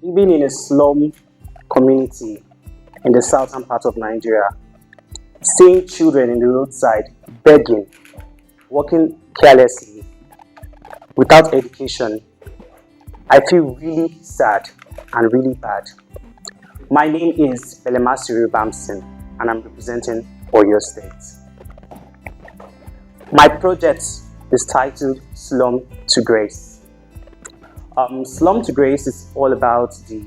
Living in a slum community in the southern part of Nigeria, seeing children in the roadside begging, walking carelessly, without education, I feel really sad and really bad. My name is 𝐏𝐑𝐎𝐉𝐄𝐓, and I'm representing Oyo State. My project is titled Slum to Grace. Slum to Grace is all about the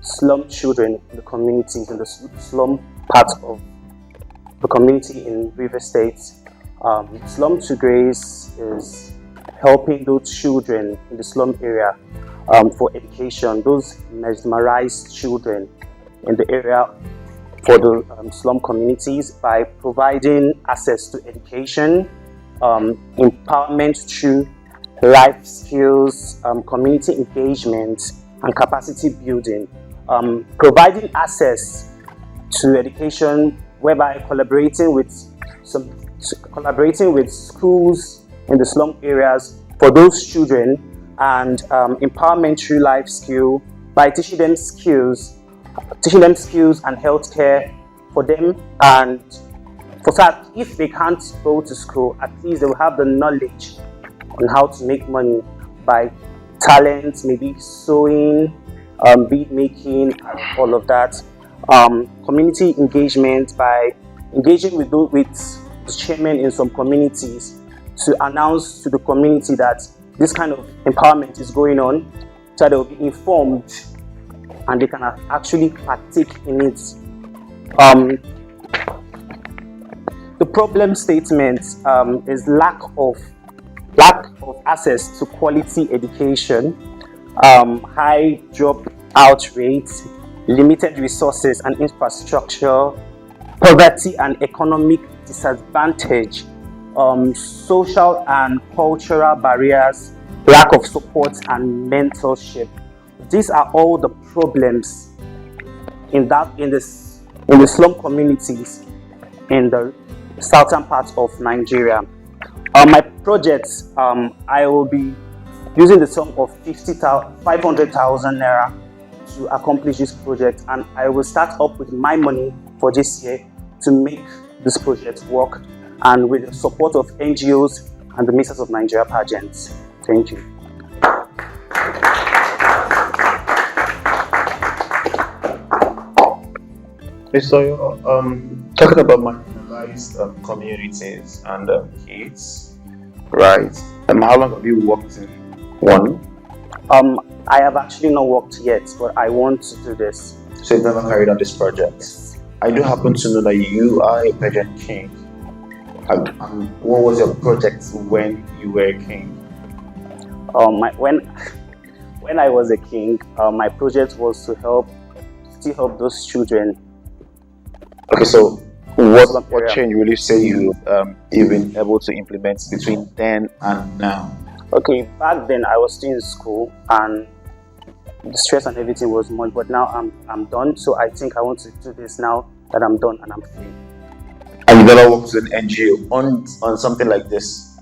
slum children in the communities, in the slum part of the community in Rivers State. Slum to Grace is helping those children in the slum area for education, those mesmerized children in the area for the slum communities, by providing access to education, empowerment through life skills, community engagement, and capacity building, providing access to education whereby collaborating with schools in the slum areas for those children, and empowerment through life skill by teaching them skills and healthcare for them, and for that, if they can't go to school, at least they will have the knowledge on how to make money by talent, maybe sewing, bead making, and all of that. Community engagement by engaging with the chairman in some communities to announce to the community that this kind of empowerment is going on, so they will be informed and they can actually partake in it. The problem statement is lack of access to quality education, high dropout rates, limited resources and infrastructure, poverty and economic disadvantage, social and cultural barriers, lack of support and mentorship. These are all the problems in the slum communities in the southern part of Nigeria. My project, I will be using the sum of 500,000 naira to accomplish this project, and I will start up with my money for this year to make this project work, and with the support of NGOs and the Masters of Nigeria pageants. Thank you. So, talking about marginalized communities and kids, right? How long have you worked in one? I have actually not worked yet, but I want to do this. So you've never carried out this project? Yes. I do happen to know that you are a pageant king. What was your project when you were a king? When I was a king, my project was to help those children. Okay, so what change will you say you've been able to implement between then and now? Okay, back then I was still in school and the stress and everything was much, but now I'm done. So I think I want to do this now that I'm done and I'm free. And you've never worked with an NGO on something like this?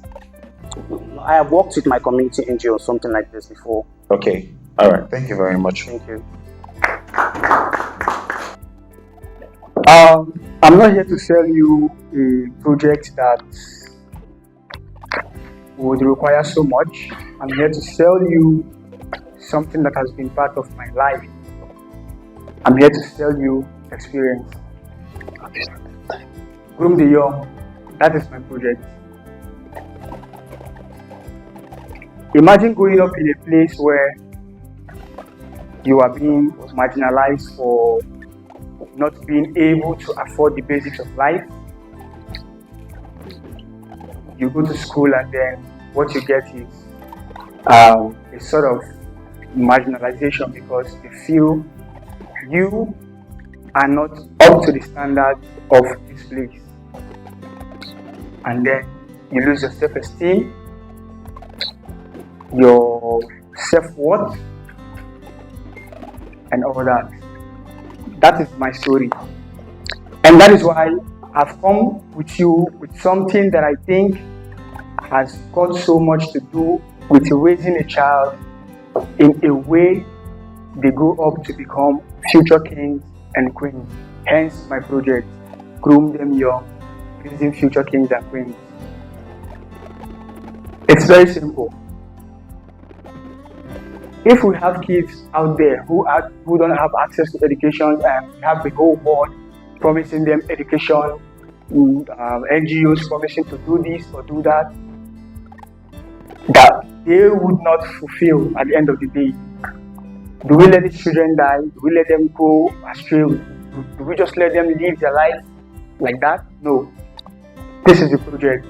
I have worked with my community NGO on something like this before. Okay, all right. Thank you very much. Thank you. I'm not here to sell you a project that would require so much. I'm here to sell you something that has been part of my life. I'm here to sell you experience. Groom the young, that is my project. Imagine growing up in a place where you are being marginalized for not being able to afford the basics of life. You go to school and then what you get is a sort of marginalization because you feel you are not up to the standard of this place. And then you lose your self-esteem, your self-worth, and all that. That is my story. And that is why I've come with you with something that I think has got so much to do with raising a child in a way they grow up to become future kings and queens. Hence my project, Groom Them Young, Raising Future Kings and Queens. It's very simple. If we have kids out there who don't have access to education and we have the whole world promising them education, NGOs promising to do this or do that, that they would not fulfill at the end of the day. Do we let these children die? Do we let them go astray? Do we just let them live their life like that? No. This is the project.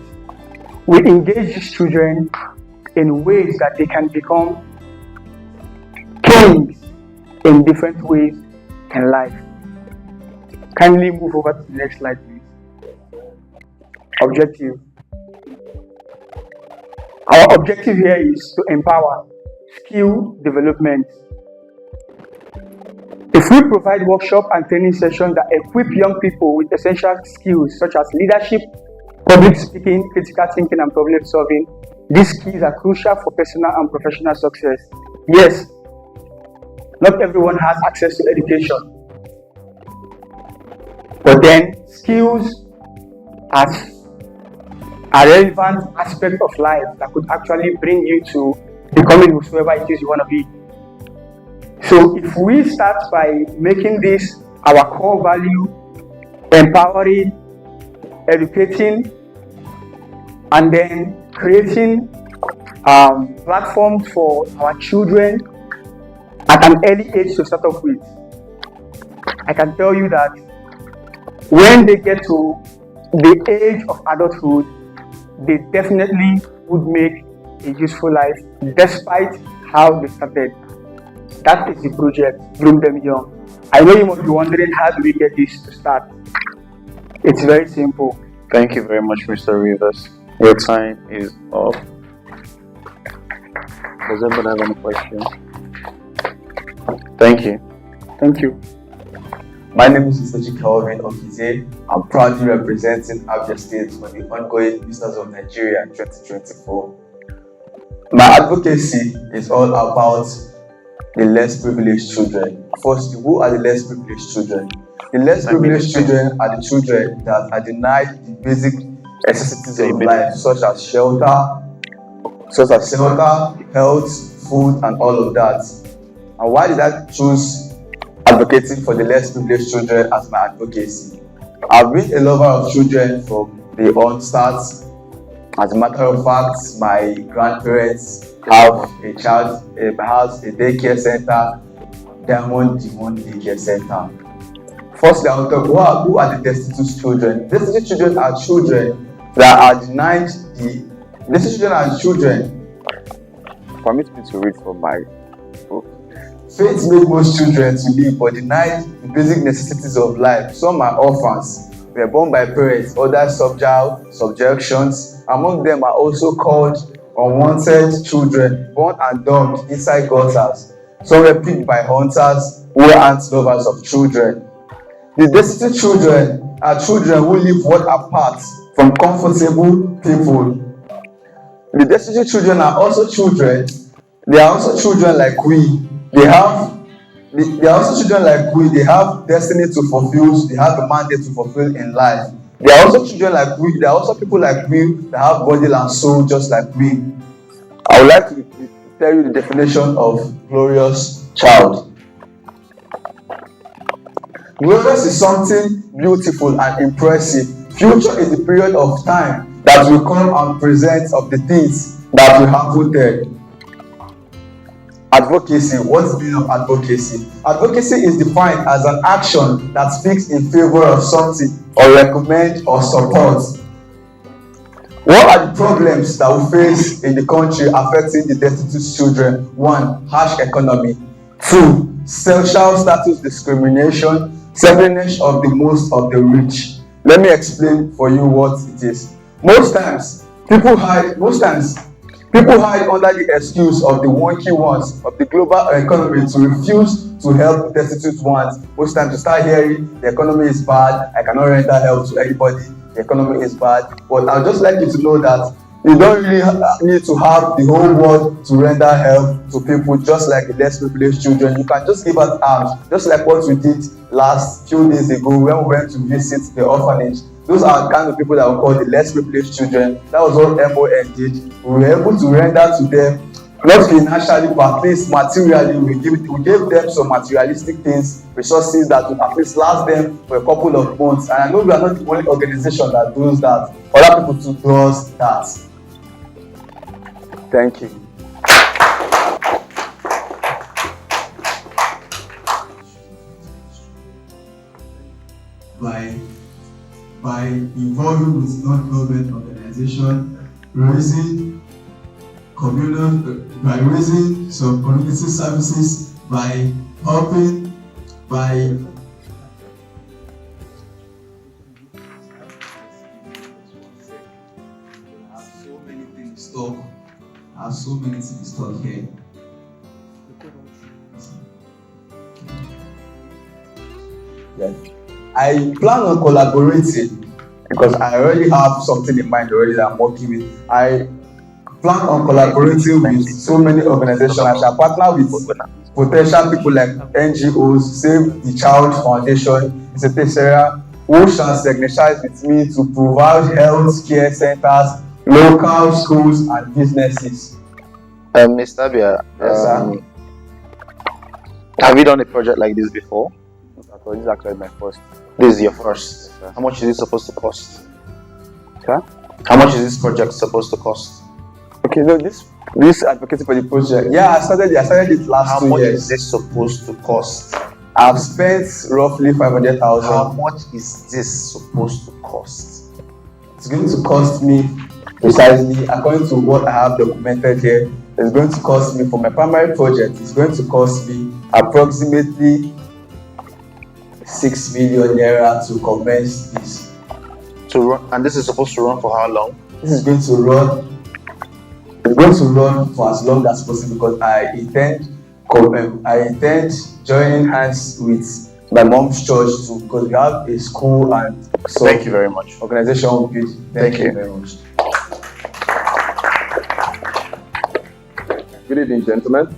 We engage these children in ways that they can become kings in different ways in life. Kindly move over to the next slide, please. Objective. Our objective here is to empower skill development. If we provide workshop and training sessions that equip young people with essential skills such as leadership, public speaking, critical thinking, and problem solving, these skills are crucial for personal and professional success. Yes, not everyone has access to education, but then skills are a relevant aspect of life that could actually bring you to becoming whoever it is you want to be. So if we start by making this our core value, empowering, educating, and then creating platforms for our children at an early age to start off with, I can tell you that when they get to the age of adulthood, they definitely would make a useful life despite how they started. That is the project, Groom Them Young. I know you must be wondering, how do we get this to start? It's very simple. Thank you very much, Mr. Rivers. Your time is up. Does anyone have any questions? Thank you. Thank you. My name is Mr. 𝐏𝐑𝐎𝐓𝐄𝐑𝐿. I'm proudly representing Abia State for the ongoing Business of Nigeria 2024. My advocacy is all about the less privileged children. First, who are the less privileged children? The less privileged children are the children that are denied the basic necessities of life, such as shelter, health, food, and all of that. And why did I choose advocating for the less privileged children as my advocacy? I've been a lover of children from the onset. As a matter of fact, my grandparents have a daycare center, Diamond Daycare Center. Firstly, I will talk who are the destitute children. Destitute children are children that are denied destitute children are children. Permit me to read from my book. Faith made most children to live but denied the basic necessities of life. Some are orphans, were born by parents, others subjections. Among them are also called unwanted children, born and dumped inside gutters. Some were picked by hunters who aren't lovers of children. The destitute children are children who live what apart from comfortable people. The destitute children are also children. They are also children like we. They are also children like we. They have destiny to fulfill. They have a mandate to fulfill in life. They are also children like we. They are also people like we that have body and soul just like we. I would like to tell you the definition of glorious child. Glorious is something beautiful and impressive. Future is the period of time that will come and present of the things that will happen there. Advocacy. What's the meaning of advocacy? Advocacy is defined as an action that speaks in favor of something or recommend or support. What are the problems that we face in the country affecting the destitute children? 1. Harsh economy. 2. Social status discrimination. Selfishness of the most of the rich. Let me explain for you what it is. Most times, people hide under the excuse of the wonky ones of the global economy to refuse to help destitute ones. Most times you start hearing the economy is bad, I cannot render help to anybody, the economy is bad. But I'd just like you to know that You don't really need to have the whole world to render help to people, just like the less privileged children. You can just give out arms, just like what we did last few days ago when we went to visit the orphanage. Those are kind of people that we call the less privileged children. That was what MON did. We were able to render to them, not financially, but at least materially. We gave them some materialistic things, resources that would at least last them for a couple of months. And I know we are not the only organization that does that. Other people too does that. Thank you. By involving with non-government organization, raising some community services, by helping, by I have so many things stored here. Yeah. I plan on collaborating because I already have something in mind already that I'm working with. I plan on collaborating with so many organizations. I shall partner with potential people like NGOs, Save the Child Foundation, etc., who shall synergize with me to provide health care centers, local schools, and businesses. Mr. Abia, Yes, sir. have you done a project like this before? This is actually my first. This is your first. How much is it supposed to cost? Sir? How much is this project supposed to cost? Okay, no, this advocacy for the project. Yeah, I started it last How 2 much years. is this supposed to cost? I've spent roughly 500,000. How much is this supposed to cost? It's going to cost me precisely, according to what I have documented here, it's going to cost me for my primary project. It's going to cost me approximately 6 million naira to commence this. To run, and this is supposed to run for how long? This is going to run. It's going to run for as long as possible because I intend joining hands with my mom's church too, because we have a school and so Thank you very much. organization will be. Thank you very much. Good evening, gentlemen.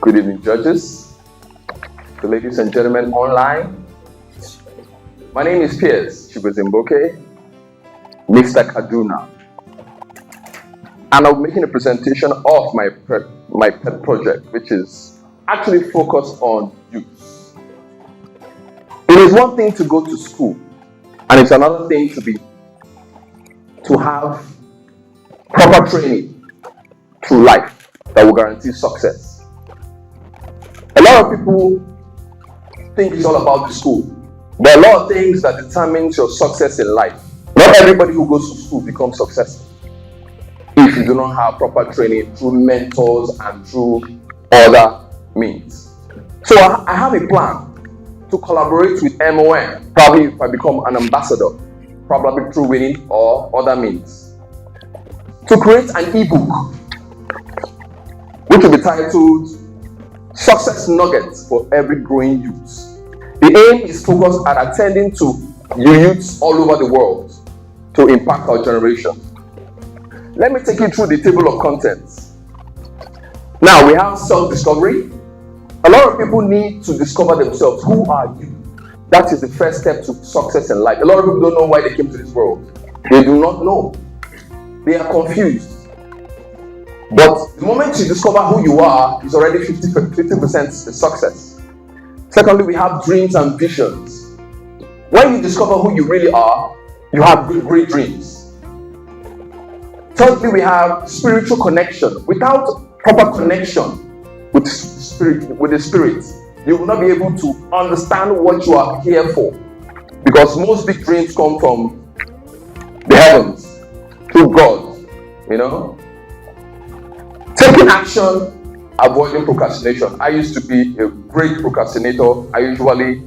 Good evening, judges. The ladies and gentlemen online. My name is 𝐏𝐑𝐄𝐓, Mr. Kaduna. And I'm making a presentation of my pet project, which is actually focused on youth. It is one thing to go to school, and it's another thing to have proper training through life that will guarantee success. A lot of people think it's all about the school. There are a lot of things that determines your success in life. Not everybody who goes to school becomes successful if you do not have proper training through mentors and through other means. So I have a plan to collaborate with MON, probably if I become an ambassador, probably through winning or other means, to create an ebook which will be titled Success Nuggets for Every Growing Youth. The aim is focused at attending to youths all over the world to impact our generation. Let me take you through the table of contents. Now we have self-discovery. A lot of people need to discover themselves. Who are you? That is the first step to success in life. A lot of people don't know why they came to this world. They do not know. They are confused. But the moment you discover who you are, is already 50% success. Secondly, we have dreams and visions. When you discover who you really are, you have great dreams. Thirdly, we have spiritual connection. Without proper connection with the spirit, you will not be able to understand what you are here for. Because most big dreams come from the heavens, through God, Taking action, avoiding procrastination. I used to be a great procrastinator. I usually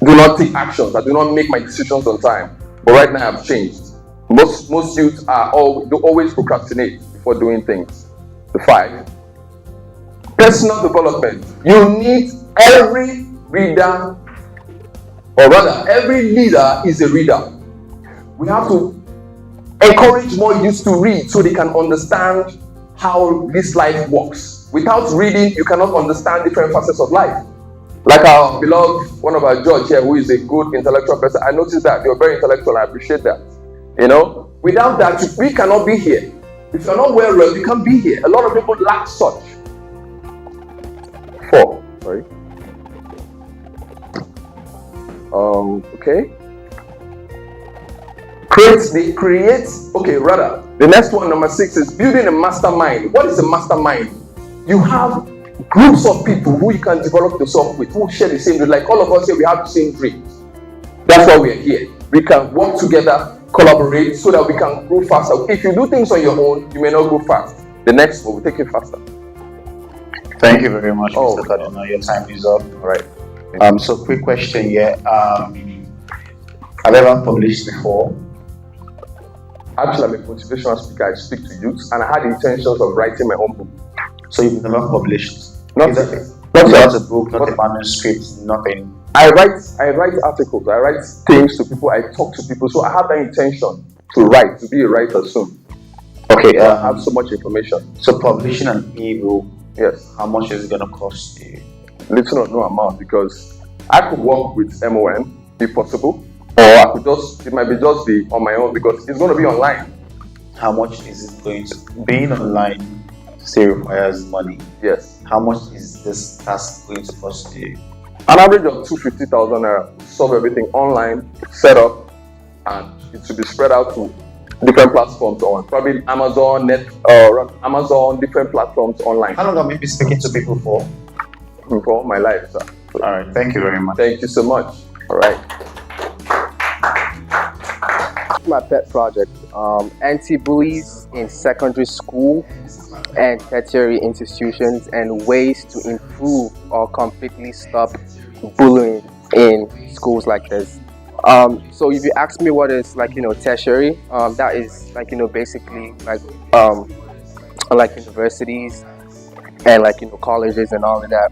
do not take actions. I do not make my decisions on time. But right now I've changed. Most youth always procrastinate before doing things. The 5. Personal development. You need every reader, or rather, every leader is a reader. We have to encourage more youth to read so they can understand how this life works. Without reading, you cannot understand different facets of life. Like our beloved, one of our judge here, who is a good intellectual person, I noticed that you're very intellectual. I appreciate that. You know, without that, we cannot be here. If you're not well read, you can't be here. A lot of people lack such. 4, sorry. Okay. The next one, number 6, is building a mastermind. What is a mastermind? You have groups of people who you can develop yourself with, who share the same dream. Like all of us here, we have the same dreams. That's why we are here. We can work together, collaborate, so that we can grow faster. If you do things on your own, you may not go fast. The next one will take it faster. Thank you very much, Mr. Kaduna. Your time is up. All right. So quick question here. Have you ever published before? Actually, I'm a motivational speaker. I speak to youth, and I had intentions of writing my own book. So you've never published? Not a book, not a manuscript, nothing. I write articles. I write things to people. I talk to people. So I have that intention to write, to be a writer soon. Okay. I have so much information. So publishing an ebook, yes. How much is it going to cost you? Little or no amount, because I could work with MOM if possible, or I could it might be on my own, because it's going to be online. How much is it going to being online? Still requires money. Yes. How much is this task going to cost you? An average of 250,000 naira. Solve everything online, set up, and it should be spread out to different platforms on probably Amazon, Amazon, different platforms online. How long have you been speaking to people for? For my life, sir. All right. Thank you very much. Thank you so much. All right. My pet project, anti-bullies in secondary school and tertiary institutions, and ways to improve or completely stop bullying in schools like this. So if you ask me what is tertiary, that is basically like universities and colleges and all of that.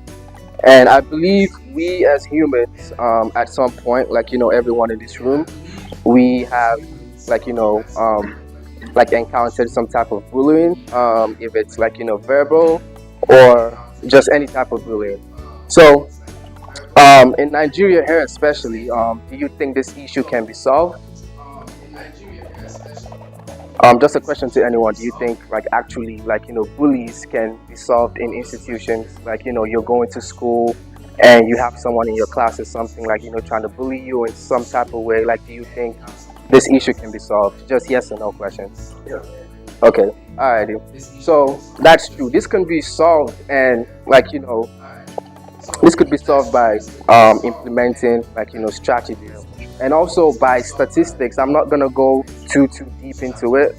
And I believe we as humans, at some point, everyone in this room, we have encountered some type of bullying, if it's verbal or just any type of bullying. So in Nigeria here especially, do you think this issue can be solved? Just a question to anyone. Do you think bullies can be solved in institutions? You're going to school and you have someone in your class or something trying to bully you in some type of way. Do you think this issue can be solved? Just yes or no question. Yeah. Okay. Alrighty. So that's true. This can be solved, and this could be solved by implementing strategies, and also by statistics. I'm not gonna go too deep into it.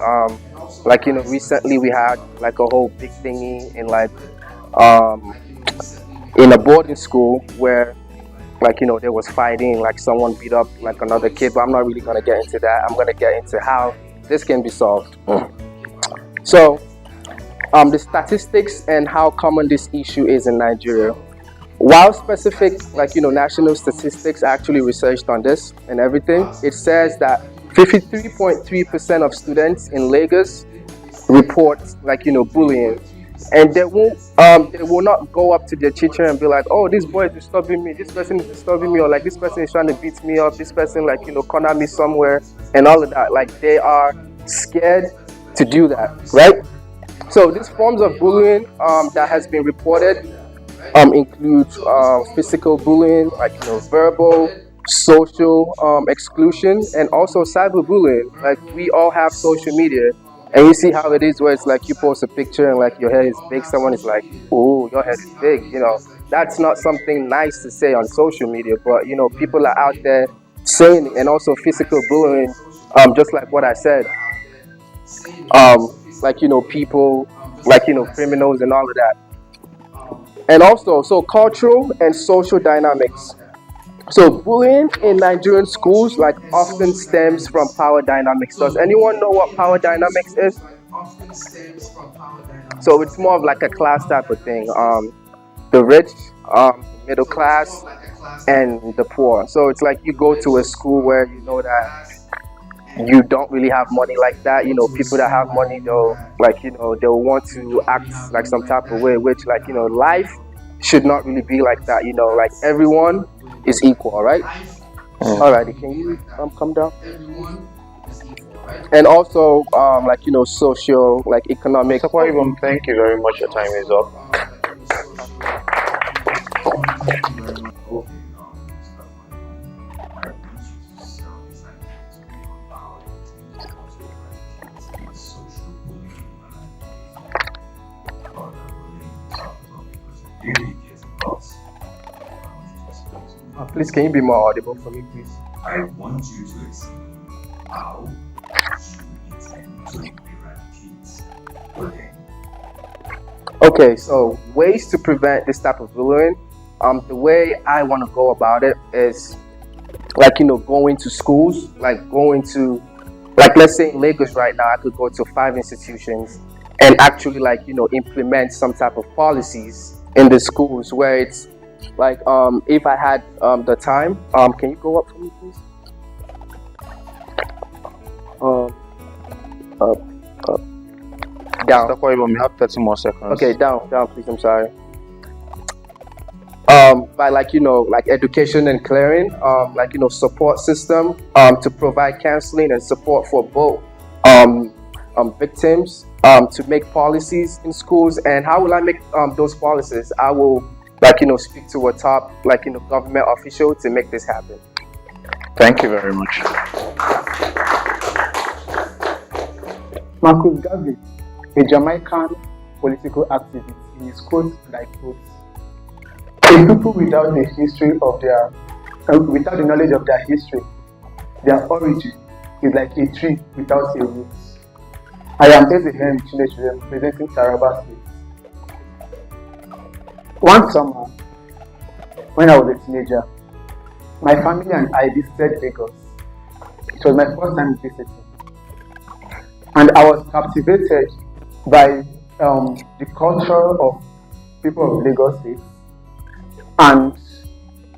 Recently we had a whole big thingy in a boarding school where there was fighting, someone beat up another kid, but I'm not really gonna get into that. I'm gonna get into how this can be solved. So the statistics and how common this issue is in Nigeria. While specific national statistics actually researched on this and everything, it says that 53.3% of students in Lagos report bullying. And they will not go up to their teacher and be like, oh, this boy is disturbing me, this person is disturbing me, or this person is trying to beat me up, this person corner me somewhere, and all of that. They are scared to do that, right? So these forms of bullying that has been reported include physical bullying, verbal, social exclusion, and also cyberbullying. We all have social media. And you see how it is, where it's you post a picture and your head is big, someone is like, oh, your head is big, That's not something nice to say on social media, but people are out there saying it. And also physical bullying, just like what I said, people, criminals and all of that. And also, so cultural and social dynamics. So bullying in Nigerian schools often stems from power dynamics. Does anyone know what power dynamics is? So it's more of a class type of thing. The rich, middle class, and the poor. So it's you go to a school where you know that you don't really have money like that. You know, people that have money, they'll like, you know, they'll want to act like some type of way, which like, you know, life should not really be like that. You know, like everyone is equal, all right? Alrighty, can you come down? And also, like, you know, social, like economic. Mr. 𝐏𝐑𝐎𝐉𝐄𝐂𝐓, thank you very much. Your time is up. Please, can you be more audible for me, please? I want you to explain how you intend to eradicate bullying. Okay, so ways to prevent this type of bullying. The way I want to go about it is like, you know, going to schools, like going to, like, let's say in Lagos right now, I could go to 5 institutions and actually, like, you know, implement some type of policies in the schools where it's like, if I had the time, can you go up for me, please? Up. Down. Mr. 𝐏𝐶𝐄𝐓, you have 30 more seconds. Okay, down, please. I'm sorry. By like, you know, like education and clearing, like, you know, support system, to provide counseling and support for both victims, to make policies in schools. And how will I make those policies? I will, like, you know, speak to a top, like, you know, government official to make this happen. Thank you very much. Marcus Garvey, a Jamaican political activist, in his quote, like quotes, a people without the history of their, without the knowledge of their history, their origin is like a tree without a root. I am 𝐏𝐑𝐄𝐓, representing Taraba State. One summer, when I was a teenager, my family and I visited Lagos. It was my first time visiting, and I was captivated by the culture of people of Lagos State and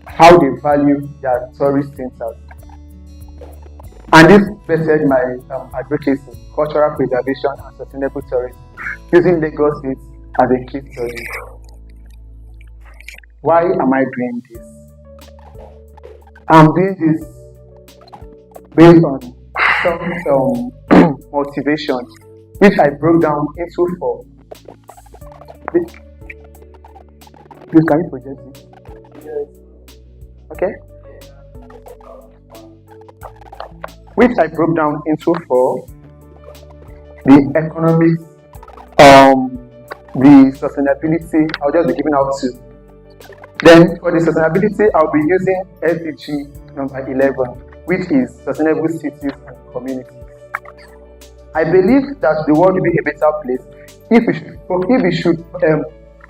how they value their tourist centers. And this vested my advocacy, cultural preservation and sustainable tourism, using Lagos State as a case study. Why am I doing this? I'm doing this based on some motivation, which I broke down into 4. Please, can you project it? Yes. Okay. Which I broke down into 4: the economics, the sustainability. I'll just be giving out 2. Then for the sustainability, I'll be using SDG number 11, which is sustainable cities and communities. I believe that the world will be a better place if we should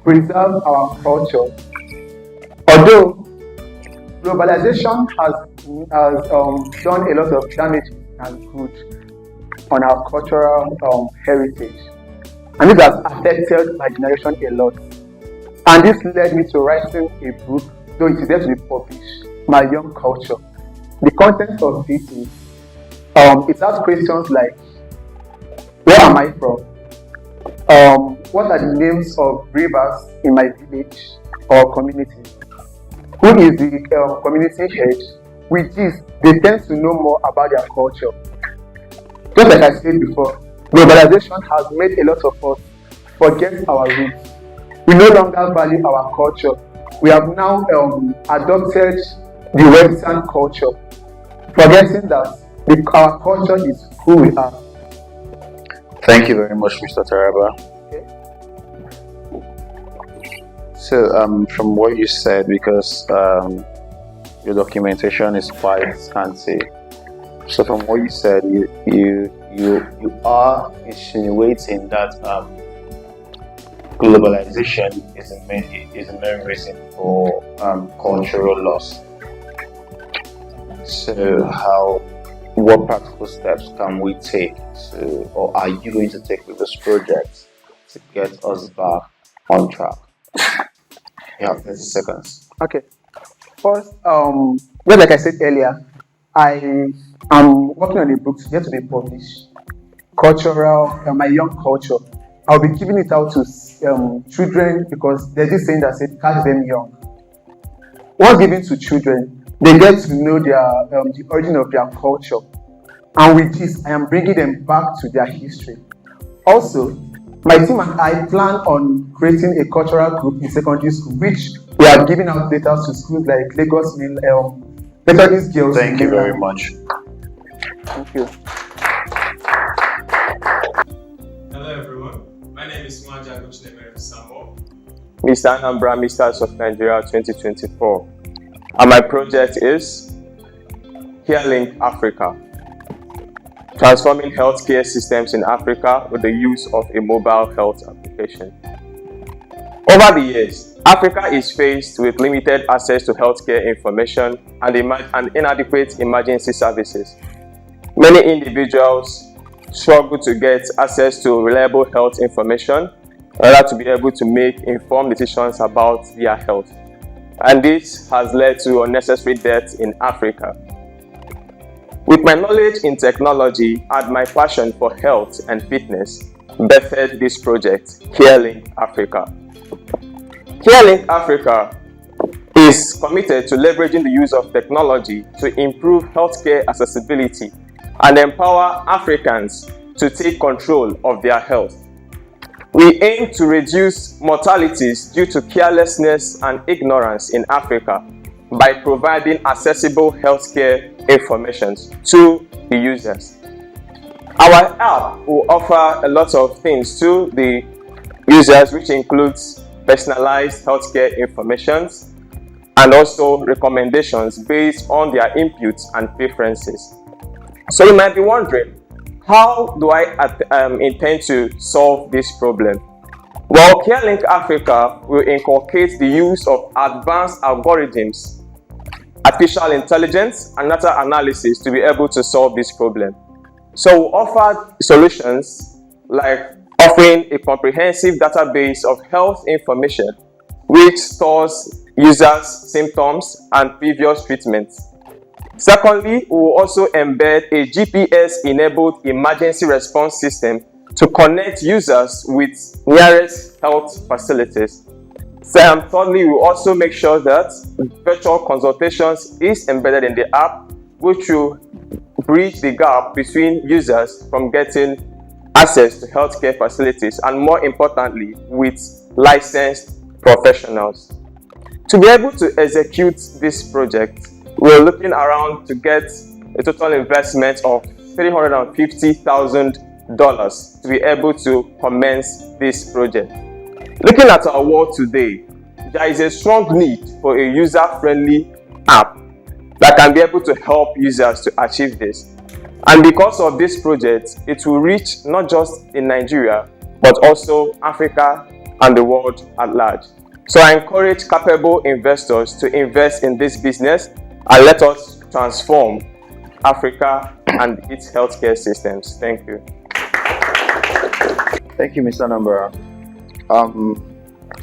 preserve our culture. Although globalization has done a lot of damage and good on our cultural heritage, and this has affected my generation a lot. And this led me to writing a book, though it is yet to be published, My Young Culture. The content of this is, it has questions like, where am I from? What are the names of rivers in my village or community? Who is the community head? With this, they tend to know more about their culture. Just like I said before, globalization has made a lot of us forget our roots. We no longer value our culture. We have now adopted the Western culture, forgetting that our culture is who we are. Thank you very much, Mr. Taraba. Okay. So, from what you said, because your documentation is quite scanty, so from what you said, you are insinuating that globalization is the main reason for cultural loss. So, what practical steps can we take or are you going to take with this project to get us back on track? You have 30 seconds. Okay. First, well, like I said earlier, I I'm working on a book yet to be published. My young culture. I'll be giving it out to children because there's this saying that says catch them young. Once given to children, they get to know the origin of their culture. And with this, I am bringing them back to their history. Also, my team and I plan on creating a cultural group in secondary school, which we are giving out data to schools like Lagos, Methodist Girls. Thank you very much. Thank you. Hello everyone, my name is 𝐏𝐑𝐎𝐉𝐄𝐓 Mr. Anambra Masters of Nigeria 2024. And my project is 𝐏𝐑𝐎𝐉𝐄𝐓 Africa. Transforming healthcare systems in Africa with the use of a mobile health application. Over the years, Africa is faced with limited access to healthcare information and inadequate emergency services. Many individuals struggle to get access to reliable health information in order to be able to make informed decisions about their health. And this has led to unnecessary deaths in Africa. With my knowledge in technology and my passion for health and fitness, birthed this project, 𝐏𝐑𝐎𝐉𝐄𝐓 Africa. 𝐏𝐑𝐎𝐉𝐄𝐓 Africa is committed to leveraging the use of technology to improve healthcare accessibility and empower Africans to take control of their health. We aim to reduce mortalities due to carelessness and ignorance in Africa by providing accessible healthcare information to the users. Our app will offer a lot of things to the users, which includes personalized healthcare information and also recommendations based on their inputs and preferences. So you might be wondering, how do I intend to solve this problem? Well, 𝐏𝐑𝐎𝐉𝐄𝐓 Africa will inculcate the use of advanced algorithms, artificial intelligence, and data analysis to be able to solve this problem. So we'll offer solutions like offering a comprehensive database of health information which stores users' symptoms and previous treatments. Secondly, we will also embed a GPS-enabled emergency response system to connect users with nearest health facilities. Thirdly, we will also make sure that virtual consultations is embedded in the app, which will bridge the gap between users from getting access to healthcare facilities and, more importantly, with licensed professionals. To be able to execute this project, we're looking around to get a total investment of $350,000 to be able to commence this project. Looking at our world today, there is a strong need for a user-friendly app that can be able to help users to achieve this. And because of this project, it will reach not just in Nigeria, but also Africa and the world at large. So I encourage capable investors to invest in this business and let us transform Africa and its healthcare systems. Thank you. Thank you, Mr. Anambra.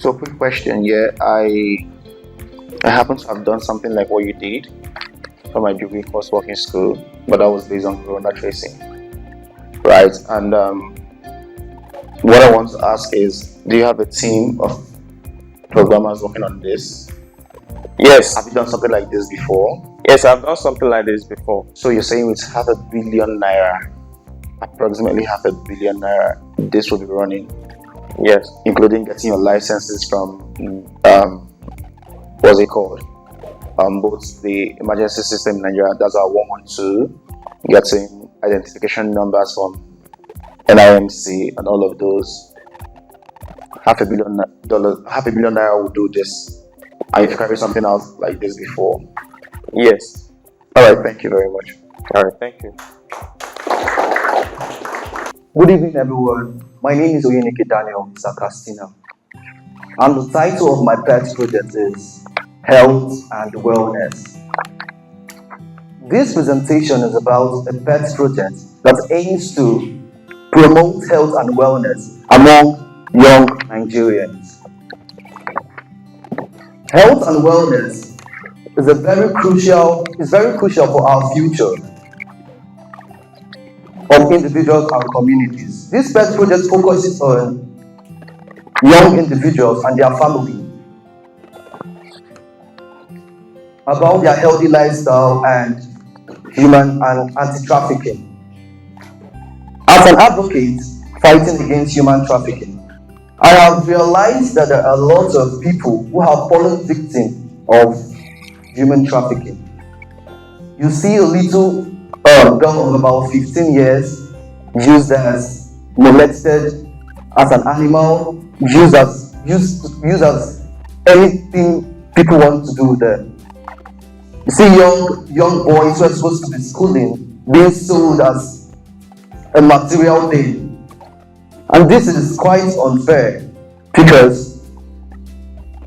So quick question here. I happen to have done something like what you did for my degree course work in school, but that was based on corona tracing, right? And what I want to ask is, do you have a team of programmers working on this? Yes. Have you done something like this before? Yes, I've done something like this before. So you're saying with ₦500 million, approximately ₦500 million, this will be running? Yes. Including getting your licenses from, what's it called? Both the emergency system in Nigeria, that's our 112, getting identification numbers from NIMC and all of those. $500 million will do this. And you've carried something else like this before? Yes. All right, thank you very much. All right, thank you. Good evening, everyone. My name is 𝐏𝐑𝐎𝐉𝐄𝐓, and the title of my pet project is Health and Wellness. This presentation is about a pet project that aims to promote health and wellness among young Nigerians. Health and wellness is very crucial for our future. of individuals and communities. This pet project focuses on young individuals and their family, about their healthy lifestyle and human and anti-trafficking. As an advocate fighting against human trafficking, I have realized that there are lots of people who have fallen victim of human trafficking. You see a little girl of about 15 years used as molested as an animal, used as anything people want to do there. You see young boys who are supposed to be schooling being sold as a material thing. And this is quite unfair because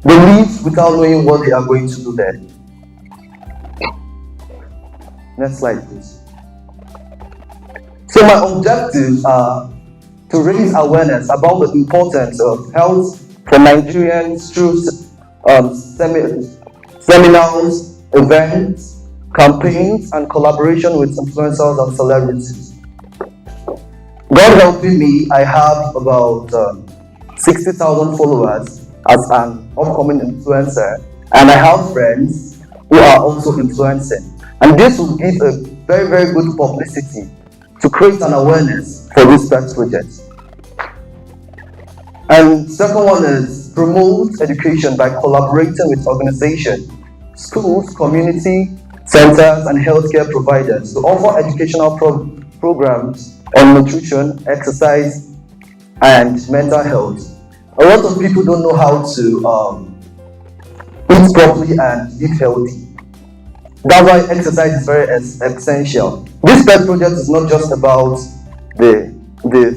they leave without knowing what they are going to do there. Next slide, please. So my objectives are to raise awareness about the importance of health for Nigerians through seminars, events, campaigns, and collaboration with influencers and celebrities. God helping me, I have about 60,000 followers as an upcoming influencer, and I have friends who are also influencing. And this will give a very, very good publicity to create an awareness for this pet project. And second one is promote education by collaborating with organizations, schools, community centers, and healthcare providers to offer educational programs on nutrition, exercise, and mental health. A lot of people don't know how to eat properly and live healthy. That's why exercise is very essential. This pet project is not just about the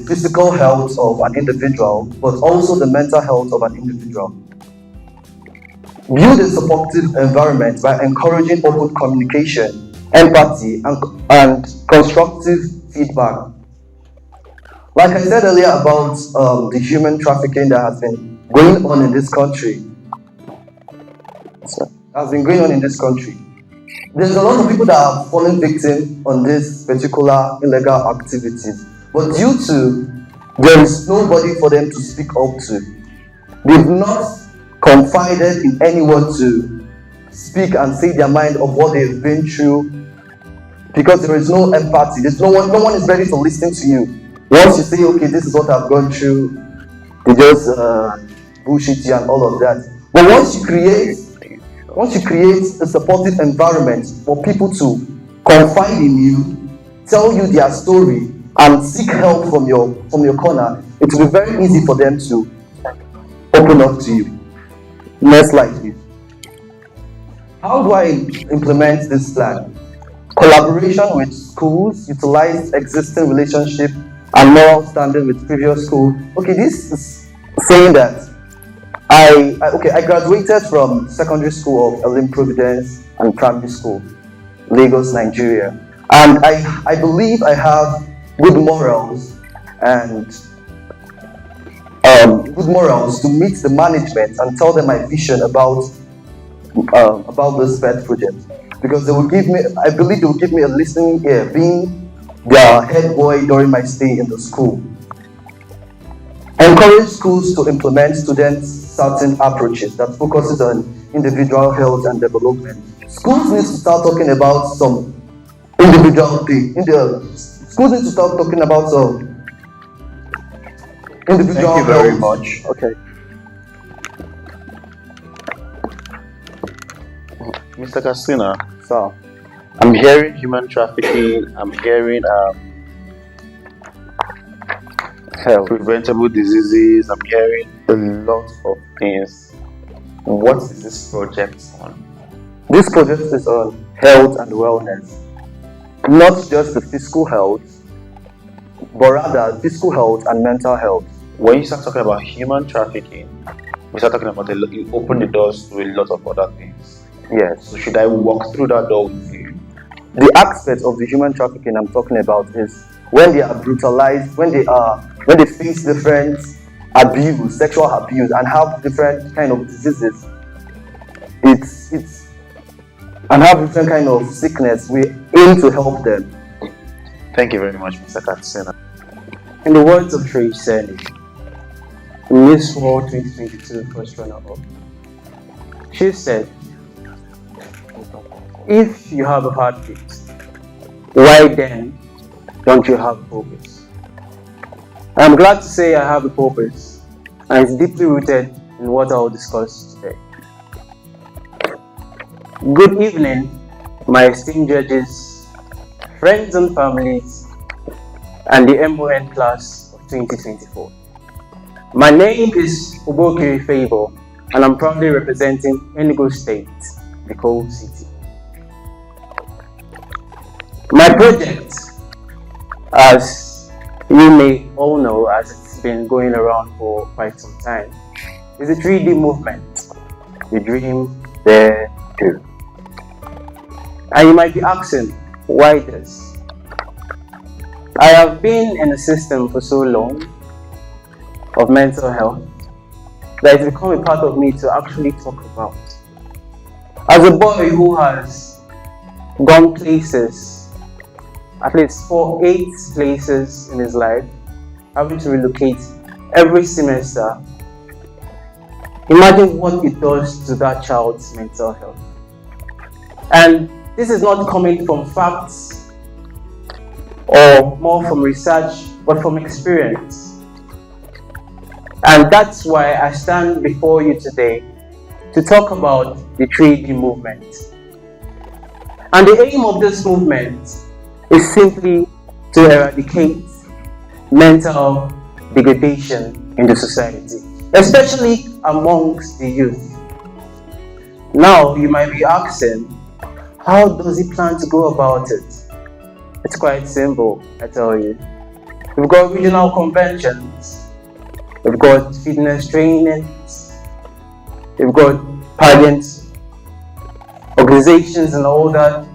physical health of an individual, but also the mental health of an individual. Build a supportive environment by encouraging open communication, empathy, and constructive feedback. Like I said earlier about the human trafficking that has been going on in this country. There's a lot of people that have fallen victim on this particular illegal activities, but due to there is nobody for them to speak up to, they've not confided in anyone to speak and say their mind of what they've been through, because there is no empathy. There's no one is ready to listen to you. Once you say, okay, this is what I've gone through, they just bullshit you and all of that. But once you create a supportive environment for people to confide in you, tell you their story, and seek help from your corner, it will be very easy for them to open up to you. Next slide, please. How do I implement this plan? Collaboration with schools, utilize existing relationship and moral standing with previous school. Okay, this is saying that I graduated from secondary school of Elim Providence and primary school, Lagos, Nigeria. And I believe I have good morals to meet the management and tell them my vision about this pet project. Because I believe they will give me a listening ear, being their head boy during my stay in the school. Encourage schools to implement student-certain approaches that focuses on individual health and development. Schools need to start talking about some individual thing. Schools need to start talking about some individual health. Thank you very much. Okay. Mr. Castina, So, I'm hearing human trafficking, I'm hearing preventable diseases, I'm hearing a lot of things. What is this project on? this project is on health and wellness. Not just the physical health, but rather physical health and mental health. When you start talking about human trafficking, we start talking about you open the doors to a lot of other things. Yes. So should I walk through that door with you? The aspect of the human trafficking I'm talking about is when they are brutalized, when they face different abuse, sexual abuse, and have different kind of diseases. And have different kind of sickness. We aim to help them. Thank you very much, Mr. Katsina. In the words of Trace Sally, Miss World 2022 first runner-up, she said, "If you have a heartbeat, why then don't you have purpose?" I'm glad to say I have a purpose, and it's deeply rooted in what I will discuss today. Good evening, my esteemed judges, friends and families, and the MON class of 2024. My name is 𝐏𝐑𝐎𝐉𝐄𝐓, and I'm proudly representing Enugu State, the coal city. My project, as you may all know, as it's been going around for quite some time, is the 3D movement. The dream, dare, do. And you might be asking, why this? I have been in the system for so long of mental health that it's become a part of me to actually talk about. As a boy who has gone places, at least 8 places in his life, having to relocate every semester, imagine what it does to that child's mental health. And this is not coming from facts or more from research, but from experience. And that's why I stand before you today to talk about the 3D movement. And the aim of this movement is simply to eradicate mental degradation in the society, especially amongst the youth. Now, you might be asking, how does he plan to go about it? It's quite simple, I tell you. We've got regional conventions, we've got fitness trainings, we've got parents, organizations and all that.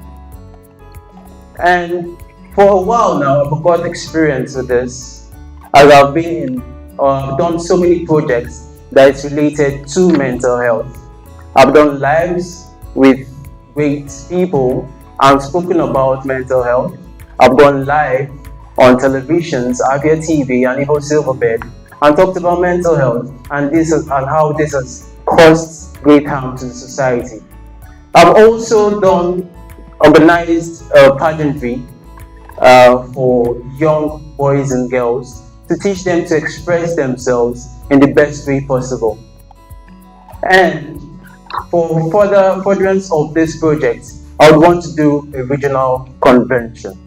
And for a while now, I've got experience with this, as I've been done so many projects that is related to mental health. I've done lives with great people and spoken about mental health. I've gone live on televisions, Avia TV and even Silverbed, and talked about mental health and how this has caused great harm to the society. I've also organized pageantry for young boys and girls to teach them to express themselves in the best way possible. And for furtherance of this project, I would want to do a regional convention.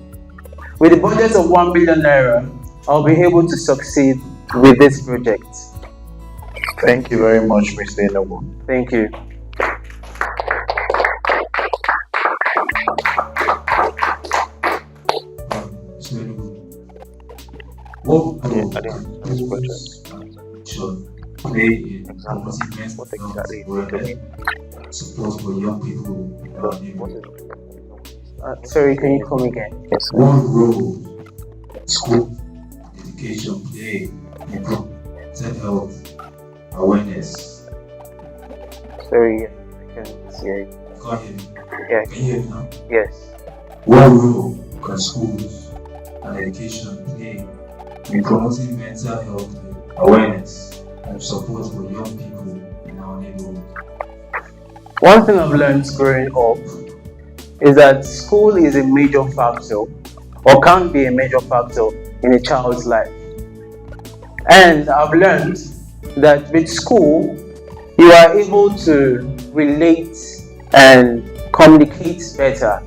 With a budget of 1 billion naira, I'll be able to succeed with this project. Thank you very much, Mr. Inobu. Thank you. What role should play in promoting mental health awareness, support for young people in our neighborhood? Sorry, can you come again? What role school education play in mental health awareness? Sorry, I can't hear you. Can't hear me. Yeah. Can you hear me now? Yes. What role can schools and education play in promoting mental health awareness and support for young people in our neighborhood? One thing I've learned growing up is that school is a major factor, or can be a major factor in a child's life. And I've learned that with school, you are able to relate and communicate better.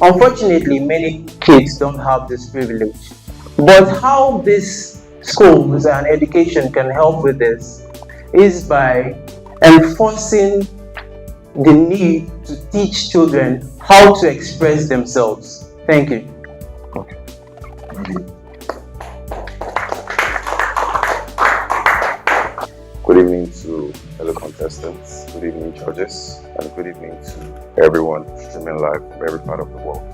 Unfortunately, many kids don't have this privilege. But how these schools and education can help with this is by enforcing the need to teach children how to express themselves. Thank you. Good evening to fellow contestants, good evening judges, and good evening to everyone streaming live from every part of the world.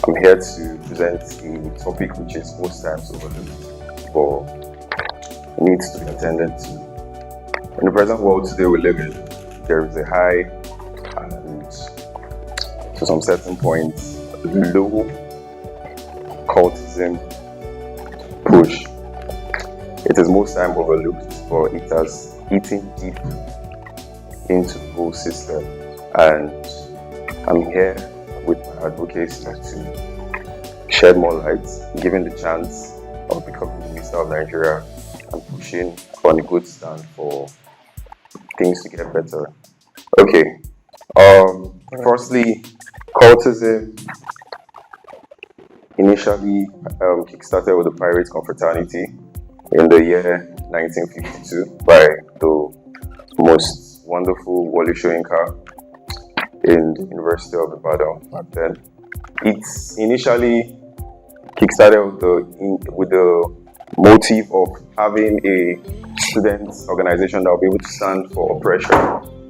I'm here to present a topic which is most times overlooked, but needs to be attended to. In the present world today we live in, there is a high and to some certain point low cultism push. It is most time overlooked, but it has eaten deep into the whole system, and I'm here with my advocacy to shed more light, given the chance of becoming the Minister of Nigeria and pushing on a good stand for things to get better. Okay, firstly, cultism initially kickstarted with the pirate confraternity in the year 1952 by the most wonderful 𝐌𝐈𝐒𝐲𝐿𝐴 in the University of Ibadan back then. It initially kickstarted with the motive of having a student organization that will be able to stand for oppression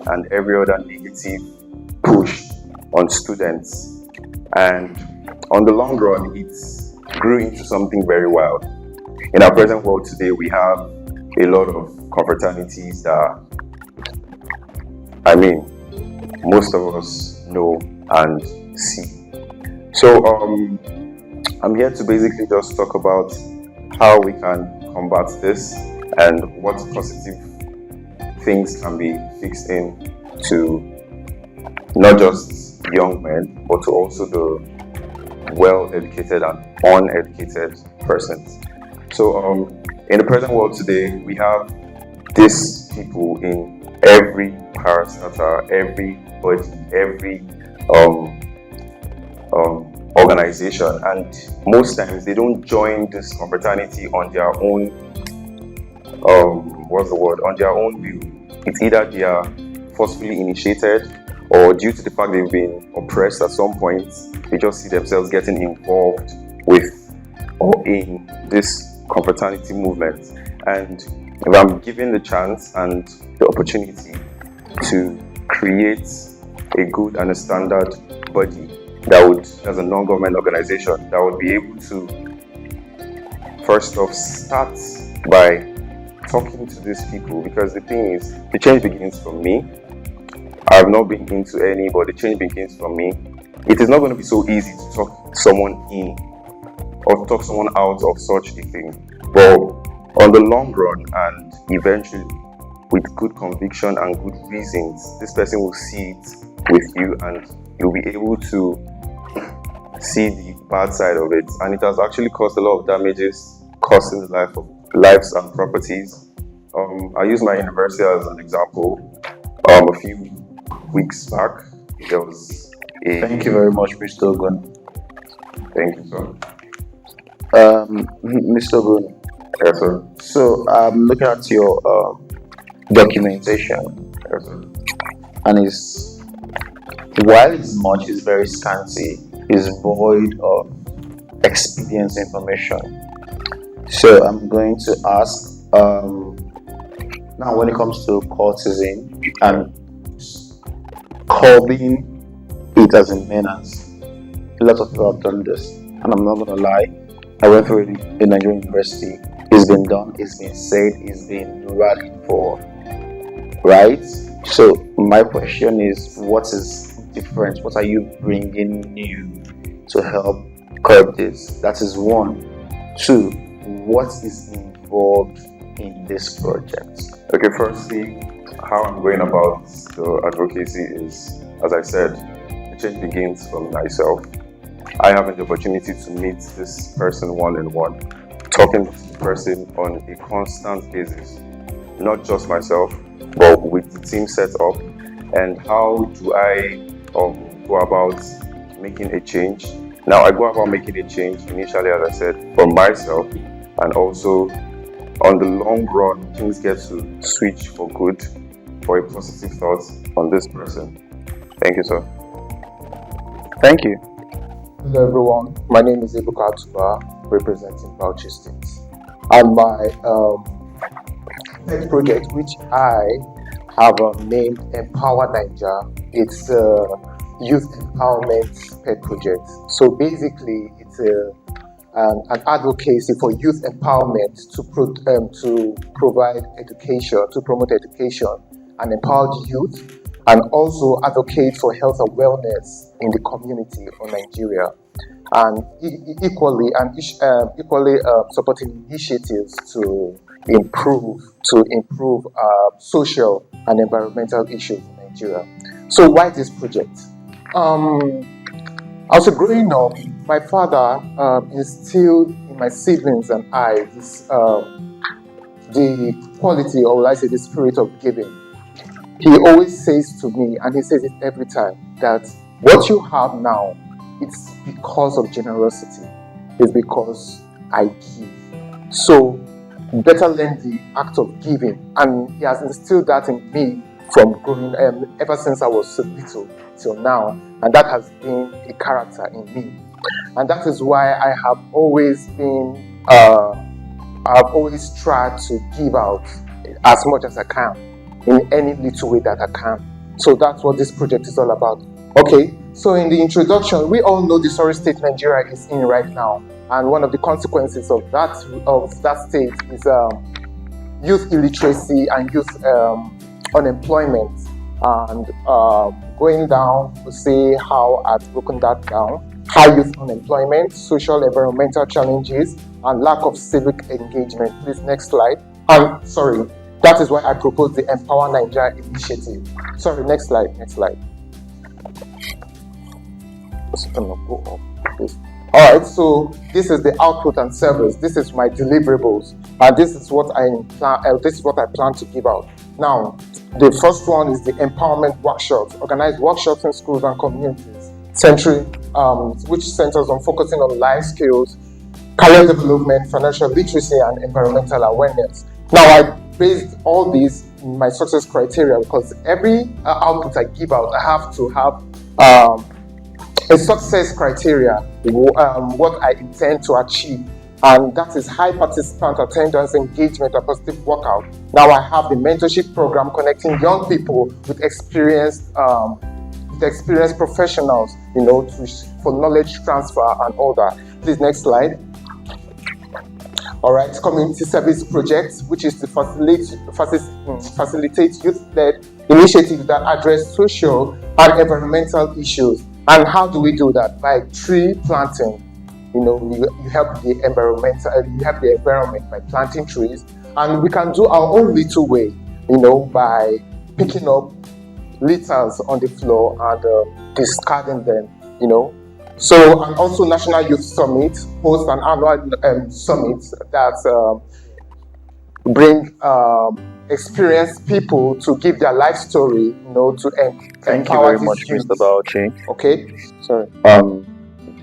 and every other negative push on students. And on the long run, it grew into something very wild. In our present world today, we have a lot of confraternities that, I mean, most of us know and see. So I'm here to basically just talk about how we can combat this and what positive things can be fixed in to not just young men, but to also the well-educated and uneducated persons. So in the present world today, we have these people in every parastatal, everybody, every organization, and most times they don't join this confraternity on their own on their own view. It's either they are forcefully initiated, or due to the fact they've been oppressed at some point, they just see themselves getting involved with or in this confraternity movement. And if I'm given the chance and the opportunity to create a good and a standard body that would, as a non-government organization, that would be able to first off start by talking to these people, because the thing is, the change begins from me. I've not been into any, but the change begins from me. It is not going to be so easy to talk someone in or talk someone out of such a thing, but on the long run and eventually with good conviction and good reasons, this person will see it with you and you'll be able to see the bad side of it. And it has actually caused a lot of damages, costing the lives and properties. I use my university as an example. A few weeks back, there was a... Thank you very much, Mr. Ogun. Thank you, sir. Mr. Ogun. Yes, sir. So I'm looking at your documentation. Yes, sir. And it's, while it's much, it's very scanty, it's void of experience information. So I'm going to ask, now when it comes to cultism and curbing it as a menace, a lot of people have done this, and I'm not going to lie, I went through it in Nigerian university. It's been done, it's been said, it's been rallied for, right? So my question is, what is different? What are you bringing new to help curb this? That is one. Two, what is involved in this project? Okay, firstly, how I'm going about the advocacy is, as I said, the change begins from myself. I have the opportunity to meet this person one-on-one, talking to the person on a constant basis, not just myself, but with the team set up. And how do I go about making a change? Now, I go about making a change initially, as I said, for myself, and also on the long run, things get to switch for good, for a positive thought on this person. Thank you, sir. Thank you. Hello everyone, my name is 𝐏𝐑𝐄𝐒𝐓, representing Bauchi State. And my pet project, which I have named Empower Naija, it's a youth empowerment pet project. So basically, it's an advocacy for youth empowerment to provide education, to promote education and empower the youth, and also advocate for health and wellness in the community of Nigeria. and equally supporting initiatives to improve social and environmental issues in Nigeria. So why this project? Also growing up, my father instilled in my siblings and I this, the quality, or will I say the spirit of giving. He always says to me, and he says it every time, that what you have now, it's because of generosity. It's because I give. So better learn the act of giving. And he has instilled that in me from growing ever since I was so little till now. And that has been a character in me. And that is why I have always been, I've always tried to give out as much as I can in any little way that I can. So that's what this project is all about. Okay, so in the introduction, we all know the sorry state Nigeria is in right now. And one of the consequences of that state is youth illiteracy and youth unemployment. And going down to see how I've broken that down. High youth unemployment, social environmental challenges, and lack of civic engagement. Please, next slide. Sorry, that is why I proposed the Empower Nigeria initiative. Sorry, next slide, next slide. Just gonna go up this. All right, so this is the output and service. This is my deliverables, and this is what I plan to give out. Now, the first one is the empowerment workshops. Organize workshops in schools and communities, which centers on focusing on life skills, career development, financial literacy, and environmental awareness. Now, I based all these in my success criteria because every output I give out, I have to have a success criteria, what I intend to achieve, and that is high participant attendance, engagement, and positive workout. Now I have the mentorship program connecting young people with experienced professionals, for knowledge transfer and all that. Please, next slide. All right, community service projects, which is to facilitate youth-led initiatives that address social and environmental issues. And how do we do that? By tree planting. You help the environment by planting trees, and we can do our own little way, by picking up litters on the floor and discarding them, So, and also National Youth Summit hosts an annual summit that bring experienced people to give their life story, to Thank you very much, Mr. Bauchi. Okay, sorry.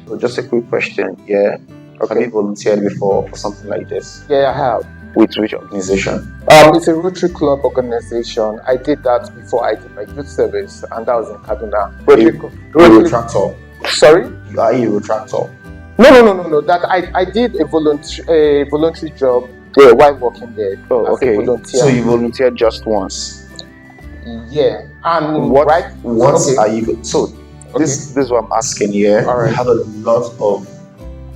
So just a quick question. Yeah. Okay. Have you volunteered before for something like this? Yeah, I have. With which organization? It's a Rotary Club organization. I did that before I did my youth service, and that was in Kaduna. Rotary Tractor. Sorry? You are a Retractor. No. That I did a voluntary job there while working there. Oh, okay. So you volunteered just once. Yeah. And what are you? So this is what I'm asking here. All right. We have a lot of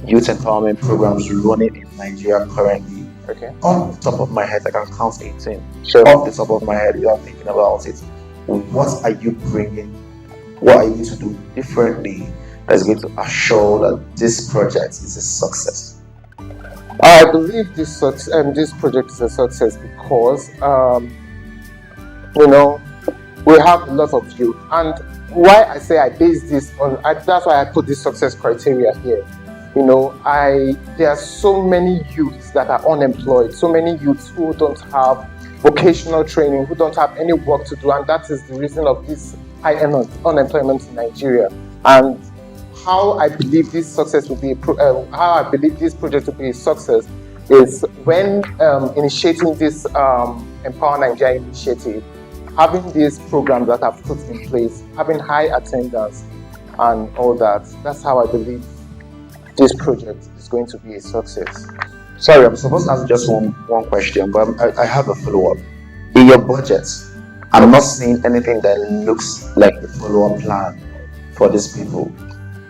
youth empowerment programs running in Nigeria currently. Okay. On the top of my head, I can count 18. Sure. Off the top of my head, without thinking about it, what are you bringing? What are you going to do differently that's going to assure that this project is a success? I believe this project is a success because we have a lot of youth, and why I say I base this on that's why I put this success criteria here. There are so many youths that are unemployed, so many youths who don't have vocational training, who don't have any work to do, and that is the reason of this high unemployment in Nigeria. And how I believe this success will be, how I believe this project will be a success is when initiating this Empower Nigeria initiative, having these programs that I've put in place, having high attendance and all that. That's how I believe this project is going to be a success. Sorry, I'm supposed to ask just one question, but I have a follow-up. In your budget, I'm not seeing anything that looks like a follow-up plan for these people.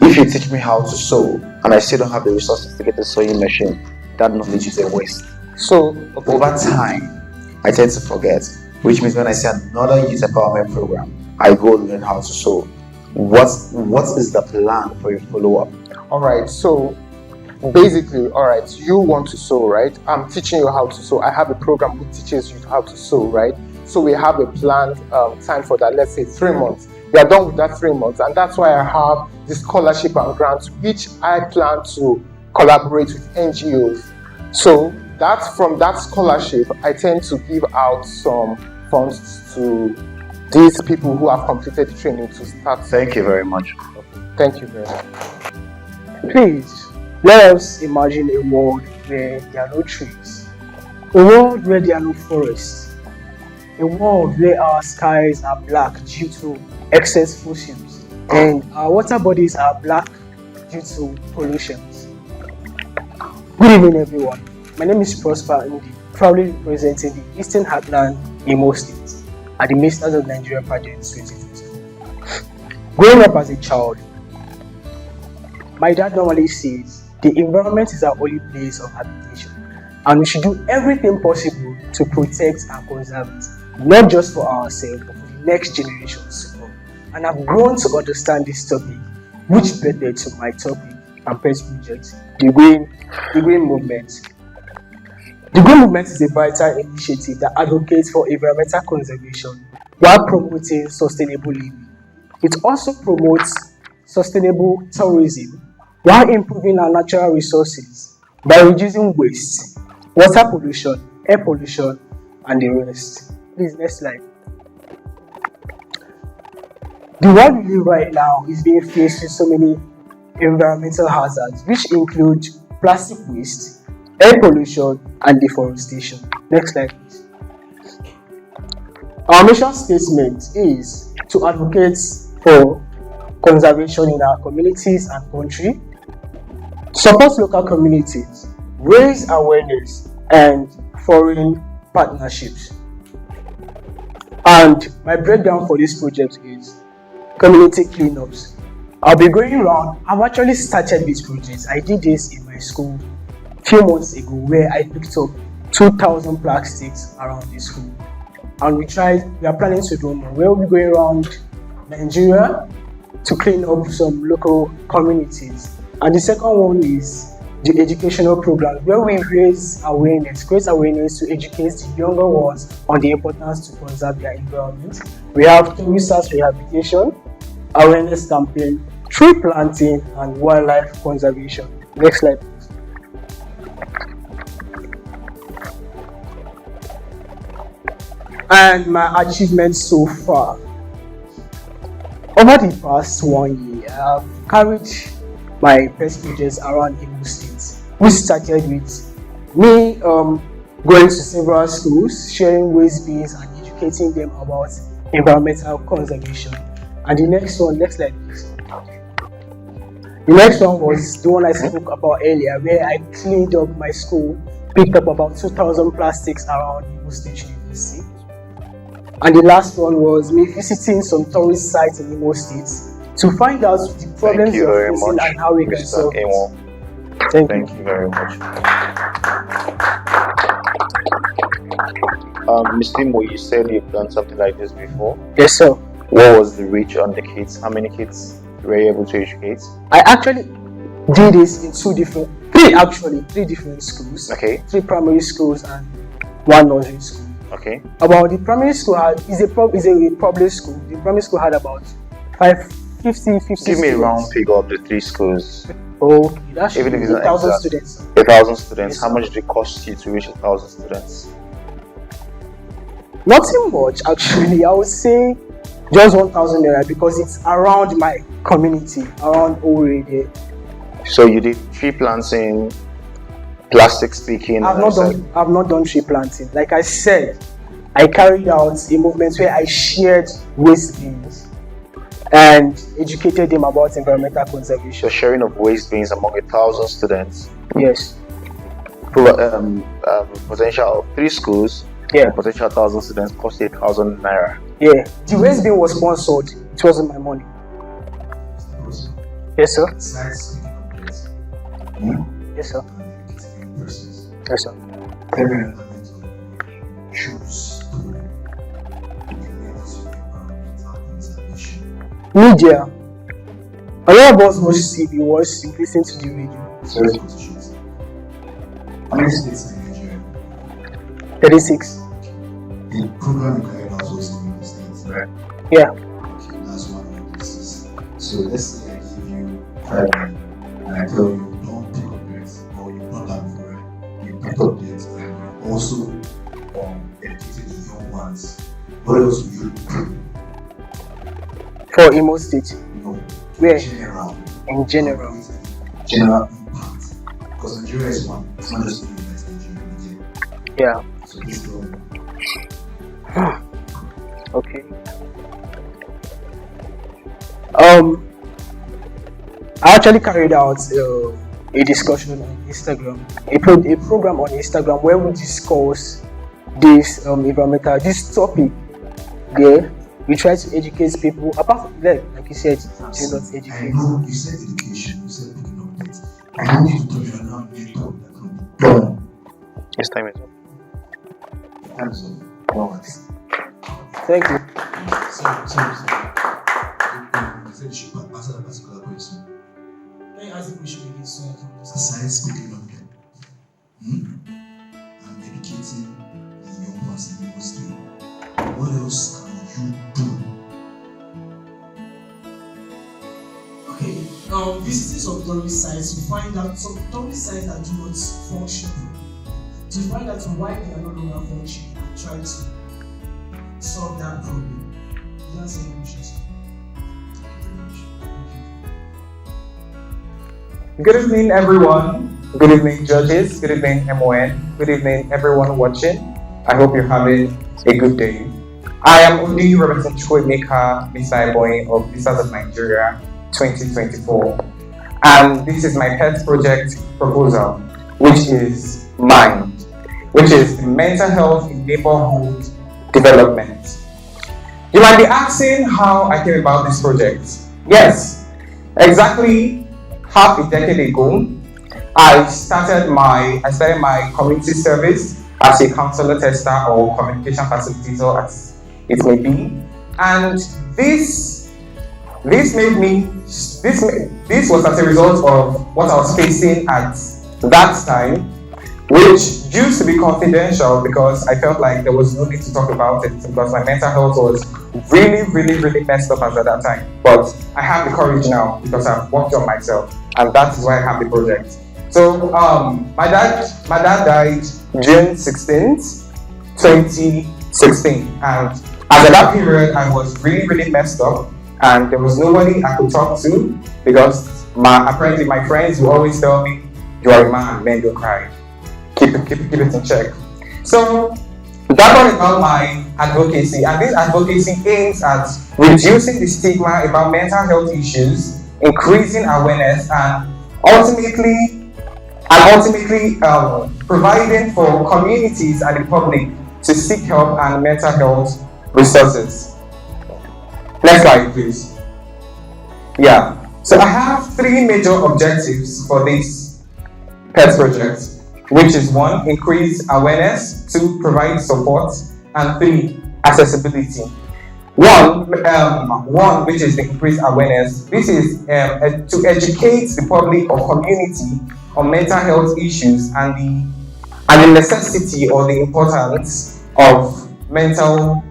If you teach me how to sew and I still don't have the resources to get a sewing machine, that knowledge is a waste. So over time, I tend to forget, which means when I see another youth empowerment program, I go learn how to sew. What is the plan for your follow-up? All right, so basically, all right, you want to sew, right? I'm teaching you how to sew. I have a program which teaches you how to sew, right? So we have a planned time for that, let's say 3 months. We are done with that 3 months, and that's why I have the scholarship and grants, which I plan to collaborate with NGOs. So that's from that scholarship, I tend to give out some funds to these people who have completed the training to start. Thank you very much. Thank you very much. Please, let us imagine a world where there are no trees, a world where there are no forests, a world where our skies are black due to excess fossils and our water bodies are black due to pollutions. Good evening, everyone. My name is Prosper Ndi, proudly representing the Eastern Heartland, Imo State, at the Masters of Nigeria Pageant 2024. Growing up as a child, my dad normally says the environment is our only place of habitation, and we should do everything possible to protect and conserve it, not just for ourselves, but for the next generations to come. And I've grown to understand this topic, which led to my topic and pet project, the Green Movement. The Green Movement is a vital initiative that advocates for environmental conservation while promoting sustainable living. It also promotes sustainable tourism while improving our natural resources by reducing waste, water pollution, air pollution, and the rest. Please, next slide. The world we live right now is being faced with so many environmental hazards, which include plastic waste, air pollution, and deforestation. Next slide, please. Our mission statement is to advocate for conservation in our communities and country, support local communities, raise awareness, and foreign partnerships. And my breakdown for this project is community cleanups. I'll be going around. I've actually started this project. I did this in my school a few months ago, where I picked up 2,000 plastics around the school. And we are planning to do more. We'll be going around Nigeria to clean up some local communities. And the second one is the educational program, where we create awareness to educate the younger ones on the importance to conserve their environment. We have research rehabilitation, awareness campaign, tree planting, and wildlife conservation. Next slide, please. And my achievements so far. Over the past 1 year, I've carried my pet projects around Imo State, which started with me going to several schools, sharing waste bins and educating them about environmental conservation. And the next one, next slide please. The next one was the one I spoke about earlier, where I cleaned up my school, picked up about 2,000 plastics around Imo State University. And the last one was me visiting some tourist sites in Imo State to find out the problems we're facing and how we can solve it. Thank you very much. Mr. Imo, you said you've done something like this before. Yes, sir. What was the reach on the kids? How many kids were you able to educate? I actually did this in three different schools. Okay. 3 primary schools and 1 nursery school. Okay. About the primary school is a public school. The primary school had about 50 Give me a round figure of the 3 schools. Oh, that should Even be if it's not 1,000 exact. students. 1,000 students. Yes, how sir. much did it cost you to reach 1,000 students? Nothing much, actually. I would say just 1,000 naira, because it's around my community, around Owerri. So you did tree planting, plastic picking. I've not done tree planting. Like I said, I carried out a movement where I shared waste bins and educated them about environmental conservation. So sharing of waste bins among 1,000 students. Yes. Potential of 3 schools. Yeah. Potential 1,000 students cost 1,000 naira. Yeah. The waste bin was sponsored. It wasn't my money. Yes, sir. Yes, sir. Yes, sir. Media. A lot of us watch TV, listen to the radio. Sorry for the shit. How many states are in Nigeria? 36. The program you carried out was in the states, right? Yeah. Okay, that's one of the places. So let's say I give you 5 million and I tell you don't pick up debt, or you've done that before, right? You pick up debt and you also educated the young ones. What else would you do? For Imo State. No. Where? General. In general. General impact. Because Nigeria is one. It's not just the United Nigeria. Yeah. So this government. Okay. I actually carried out a discussion on Instagram, a program on Instagram where we discuss this this topic. There, we try to educate people. Apart from that, like you said, do not educate. I know you said education, you said picking up debt. I don't need to tell you now mentor that can be done. Yes, time is up. Time's up. No worries. Thank you. Sorry. You said you should answer that particular question. Can you ask the question again so I can understand? Besides picking up debt, and educating the young ones in the state, what else can you do? Okay, visiting some tourist sites, you find that some tourist sites that do not function. So you find out why they are no longer functioning and try to solve that problem. That's the questions. Good evening, everyone. Good evening, judges. Good evening, MON. Good evening, everyone watching. I hope you're having a good day. I am Odi representing 𝐏𝐑𝐄𝐓 of Visas of Nigeria 2024. And this is my pet project proposal, which is MIND, which is Mental Health in Neighborhood Development. You might be asking how I came about this project. Yes, exactly half a decade ago, I started my community service as a counselor tester or communication facilitator, as it may be, and this was as a result of what I was facing at that time, which used to be confidential because I felt like there was no need to talk about it because my mental health was really messed up as at that time. But I have the courage now because I've worked on myself, and that is why I have the project. So my dad died June 16th, 2016, and as at that period I was really messed up, and there was nobody I could talk to because apparently my friends would always tell me, "You are a man, men don't cry. Keep it in check." So that brought about my advocacy, and this advocacy aims at reducing the stigma about mental health issues, increasing awareness, and ultimately providing for communities and the public to seek help and mental health resources. Next slide, please. Yeah. So I have 3 major objectives for this pet project, which is 1, increase awareness, 2, provide support, and 3, accessibility. One, which is the increased awareness. This is to educate the public or community on mental health issues and the necessity or the importance of mental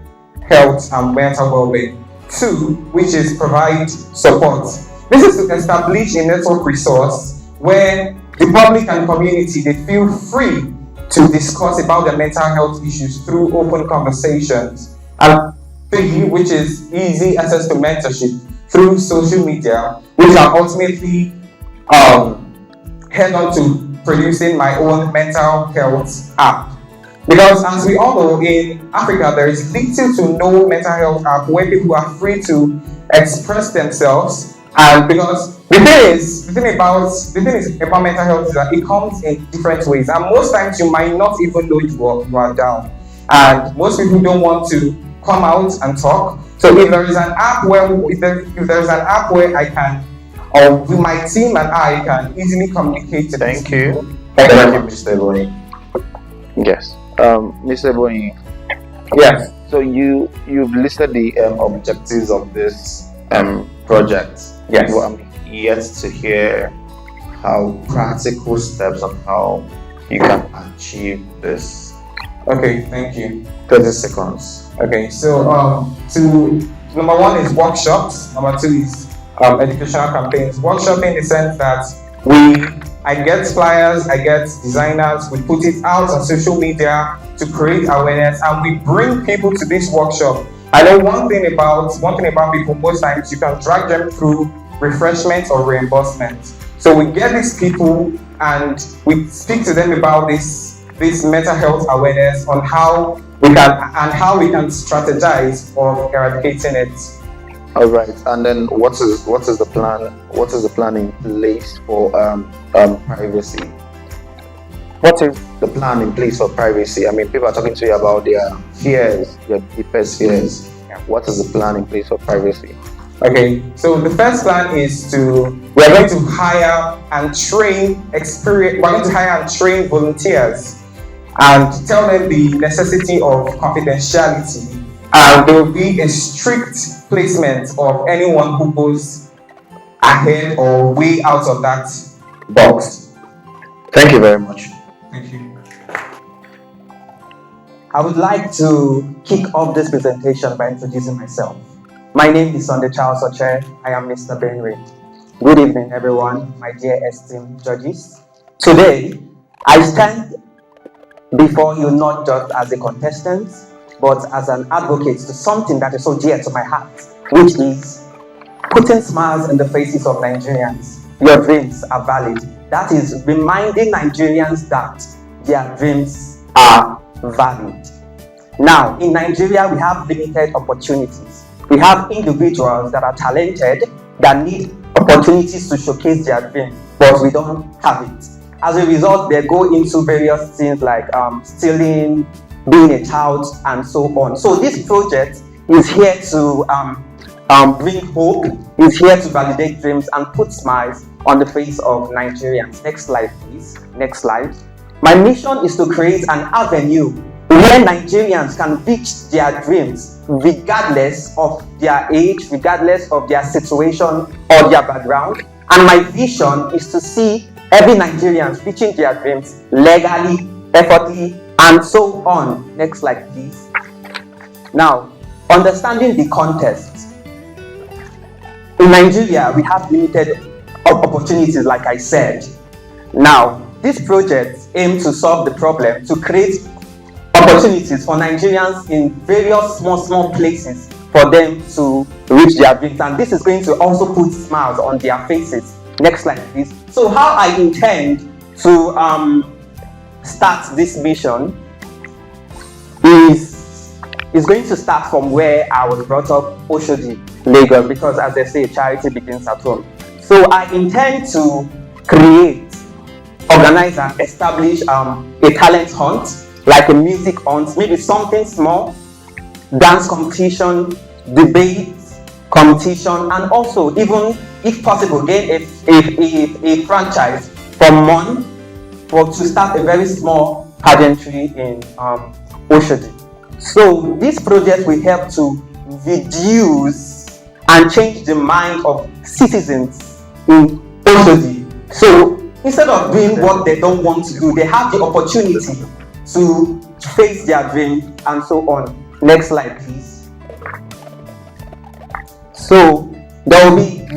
health and mental well-being. 2, which is provide support. This is to establish a network resource where the public and community, they feel free to discuss about their mental health issues through open conversations. And 3, which is easy access to mentorship through social media, which are ultimately head on to producing my own mental health app. Because as we all know, in Africa, there is little to no mental health app where people are free to express themselves. And because the thing about mental health is that it comes in different ways, and most times you might not even know you are down, and most people don't want to come out and talk. So if there is an app where I can, or with my team and I can easily communicate to Thank you. Thank you, Mr. Bonnie. Yes. Mr. Bonnie. Yes. So you've listed the objectives of this project. Yes. yet to hear how practical steps of how you can achieve this. Okay, thank you. 30 seconds. Okay, so number one is workshops. Number two is educational campaigns. Workshop in the sense that I get flyers, I get designers, we put it out on social media to create awareness, and we bring people to this workshop. I know one thing about people, most times you can drag them through refreshment or reimbursement. So we get these people and we speak to them about this mental health awareness on how we can strategize for eradicating it. All right, and then what is the plan? What is the plan in place for privacy? What is the plan in place for privacy? I mean, people are talking to you about their fears, their deepest fears. What is the plan in place for privacy? Okay, so the first plan is we're going to hire and train volunteers and tell them the necessity of confidentiality. And there will be a strict placement of anyone who goes ahead or way out of that box. Thank you very much. Thank you. I would like to kick off this presentation by introducing myself. My name is 𝐏𝐑𝐄𝐓. I am Mr. Benry. Good evening, everyone, my dear esteemed judges. Today, I stand before you not just as a contestant, but as an advocate to something that is so dear to my heart, which is putting smiles in the faces of Nigerians. Your dreams are valid. That is reminding Nigerians that their dreams are valid. Now, in Nigeria, we have limited opportunities. We have individuals that are talented, that need opportunities to showcase their dreams, but we don't have it. As a result, they go into various things like stealing, being a child, and so on. So this project is here to bring hope, is here to validate dreams and put smiles on the face of Nigerians. Next slide, please. Next slide. My mission is to create an avenue where Nigerians can reach their dreams regardless of their age, regardless of their situation or their background. And my vision is to see every Nigerian reaching their dreams legally, effortlessly, and so on. Next slide, please. Now, understanding the context. In Nigeria, we have limited opportunities, like I said. Now, this project aims to solve the problem, to create opportunities for Nigerians in various small places for them to reach their dreams. And this is going to also put smiles on their faces. Next slide, please. So how I intend to start this mission is going to start from where I was brought up, Oshodi, Lagos, because as they say, charity begins at home. So I intend to organize and establish a talent hunt, like a music hunt, maybe something small, dance competition, debate competition, and also, even if possible, gain a franchise from MON to start a very small pageantry in Oshodi. So this project will help to reduce and change the mind of citizens in Oshodi. So instead of doing what they don't want to do, they have the opportunity to face their dream and so on. Next slide, please. So there will be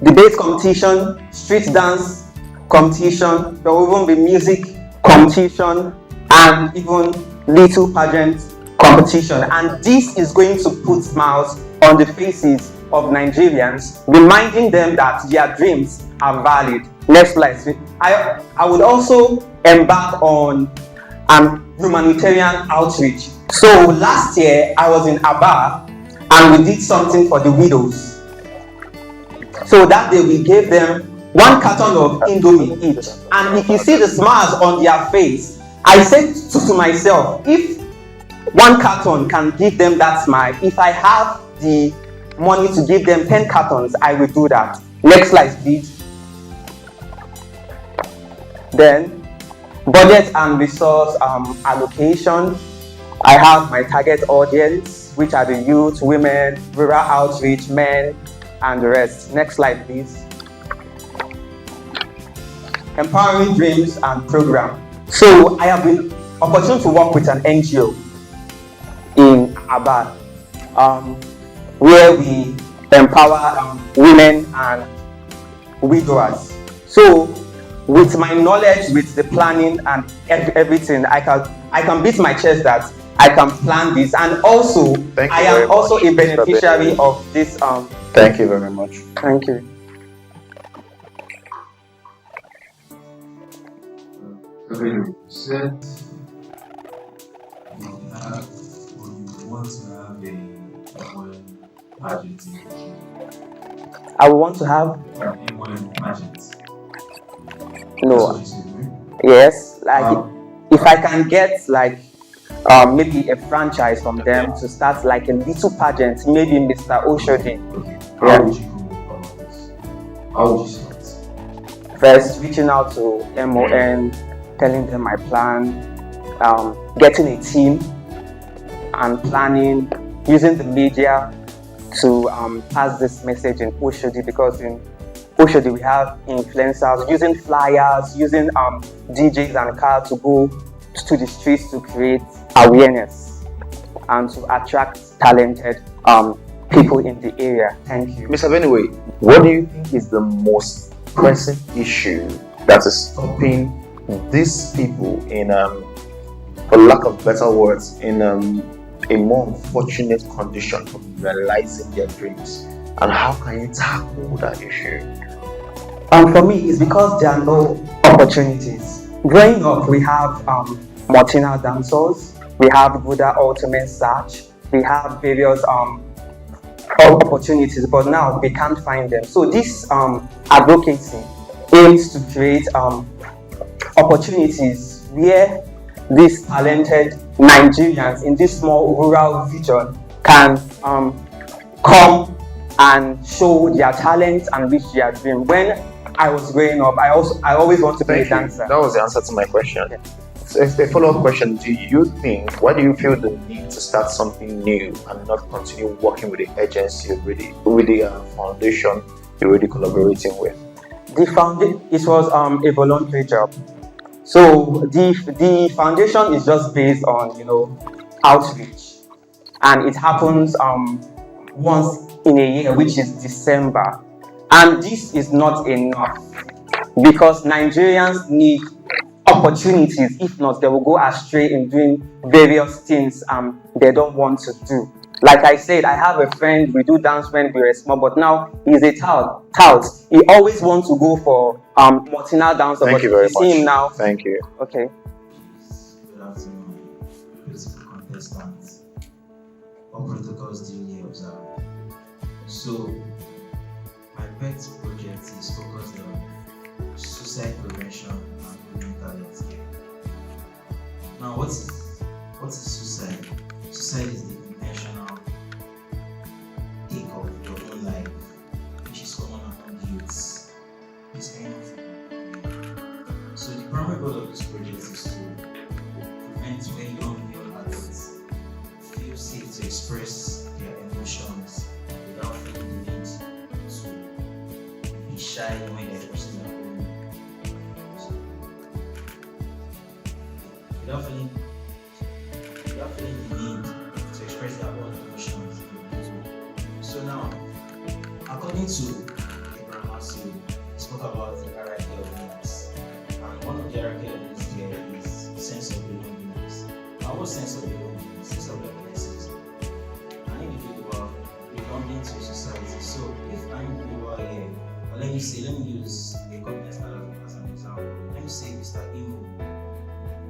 debate competition, street dance competition, there will even be music competition, and even little pageant competition. And this is going to put smiles on the faces of Nigerians, reminding them that their dreams are valid. Next slide. I would also embark on humanitarian outreach. So last year I was in Aba and we did something for the widows. So that day we gave them 1 carton of Indomie each. And if you see the smiles on their face, I said to myself, if 1 carton can give them that smile, if I have the money to give them 10 cartons, I will do that. Next slide, please. Then, budget and resource allocation. I have my target audience, which are the youth, women, rural outreach, men, and the rest. Next slide, please. Empowering Dreams and Program. So I have been opportune to work with an NGO in Aba, where we empower women and widowers. So with my knowledge, with the planning and everything, I can beat my chest that I can plan this, and also I am also a beneficiary of this. Thank you very much. Thank you. You said you have or you want to have a women pageant. I want to have a women pageant. No. Yes, like if I can get like maybe a franchise from them to start like a little pageant, maybe Mr. 𝐏𝐑𝐄𝐓. How would you go about this? How would you start? First, reaching out to MON, telling them my plan, getting a team and planning, using the media to pass this message in 𝐏𝐑𝐄𝐓, because in 𝐏𝐑𝐄𝐓 we have influencers, using flyers, using DJs and cars to go to the streets to create awareness and to attract talented people in the area. Thank you. Mr. Benway, what do you think is the most pressing issue that is stopping these people in, for lack of better words, in a more unfortunate condition from realizing their dreams? And how can you tackle that issue? For me, it's because there are no opportunities. Growing up, we have Martina dancers, we have Buddha Ultimate Search, we have various opportunities, but now we can't find them. So this advocacy aims to create opportunities where these talented Nigerians in this small rural region can come and show their talent and reach their dream. When I was growing up, I always wanted to be a dancer. That was the answer to my question. Yeah. So a follow-up question: why do you feel the need to start something new and not continue working with the agency with the foundation you're already collaborating with? It was a voluntary job. So the foundation is just based on outreach, and it happens once in a year, which is December. And this is not enough, because Nigerians need opportunities. If not, they will go astray in doing various things they don't want to do. Like I said, I have a friend, we do dance when we were small, but now he's a tout. He always wants to go for Martina dancer. Thank you very much. See him now. Thank you. Okay. Good afternoon, beautiful contestants. All protocols duly observed. So, my pet project is focused on suicide prevention and clinical health care. Now, what is suicide? Suicide is the intentional take of your own life, which is common among youths. It's kind of so the primary goal of this project is to prevent when young adults feel safe to express their emotions without feeling the need to be shy when they're expressing their own. Without feeling the need to express their own emotions. So now, according to 𝐏𝐑𝐄𝐓, he spoke about the hierarchy of needs. And one of the hierarchy of needs here is sense of belongingness. Now, what sense of belongingness? Sense of belongingness is an individual belonging to society. So if an individual here, or let me use a company as an example. Let me say Mr. Imo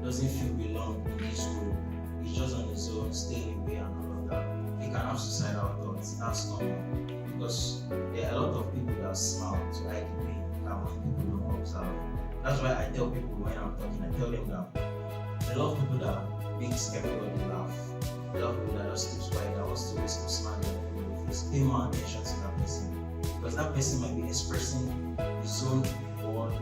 doesn't feel belong in this group. He's just on his own, staying away and all of that. He can have suicidal thoughts. That's normal. Because there are a lot of people that smile to hide the pain that when people don't observe. That's why I tell people when I'm talking, I tell them that a lot of people that makes everybody laugh. A lot of people that just keeps quiet, that wants to always keep smiling at people's face. Pay more attention to that person. Because that person might be expressing his own world,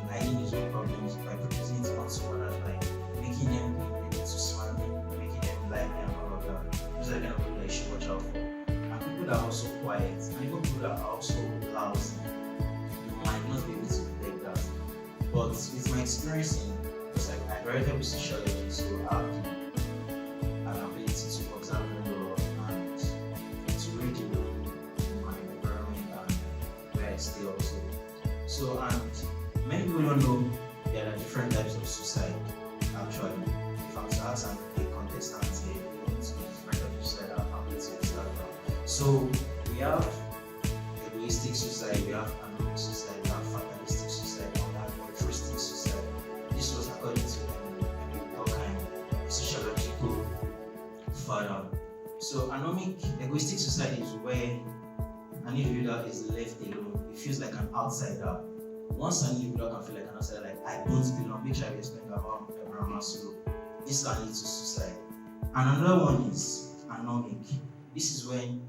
hiding his own problems by projecting it on someone else, like making them able to smile, making them lively and all of that. Those are the kind of people that you should watch out for. And people that are also quiet, and even people that are also loud, you might not be able to detect that. But with my experience in, it's like I graduated with sociology, so I have an ability to observe the world and to read the room, my environment, and where I stay also. So, and many people don't know there are different types of suicide. Actually, if I'm to ask a contestant here, we need to know different types of suicide. I'm able to start from. So we have egoistic suicide, we have anonymous suicide, we have fatalistic suicide, and we have altruistic suicide. This was according to Durkheim, a sociological father. So egoistic suicide is where an individual is left alone. It feels like an outsider. Once an individual can feel like an outsider, like I don't belong, which I've explained about Abraham Maslow, this can lead to suicide. And another one is anomic. This is when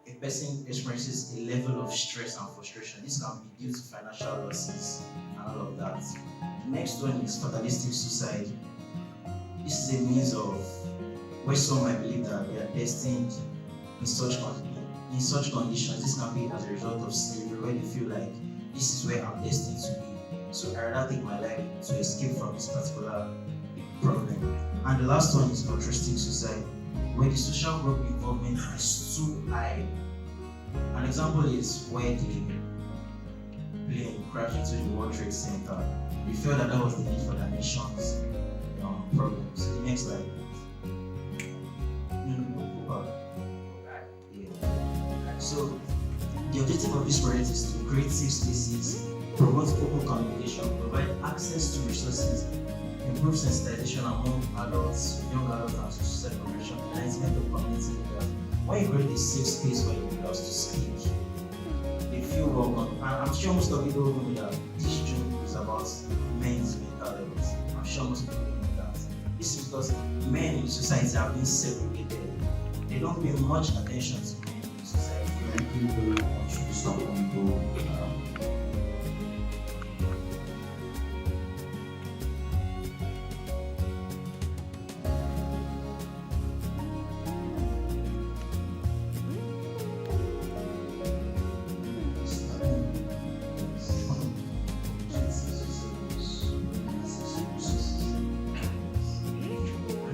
a person experiences a level of stress and frustration. This can be due to financial losses and all of that. The next one is fatalistic suicide. This is a means of where some might believe that they are destined in such conditions. This can be as a result of slavery, where they feel like this is where I'm destined to be. So I rather take my life to escape from this particular problem. And the last one is altruistic suicide, where the social group involvement is too high. An example is where the plane crashed into the World Trade Center. They felt that was the need for the nation's problem. So the next slide. So the objective of this project is to create safe spaces, promote open communication, provide access to resources, improve sensitization among adults, young adults, and suicide prevention, enlightenment of community leaders. When you create a safe space for individuals to speak, they feel welcome. And I'm sure most of people know that this June is about men's mental health. I'm sure most people know that. This is because men in society have been segregated. They don't pay much attention to men in society. Thank you very much for stopping people.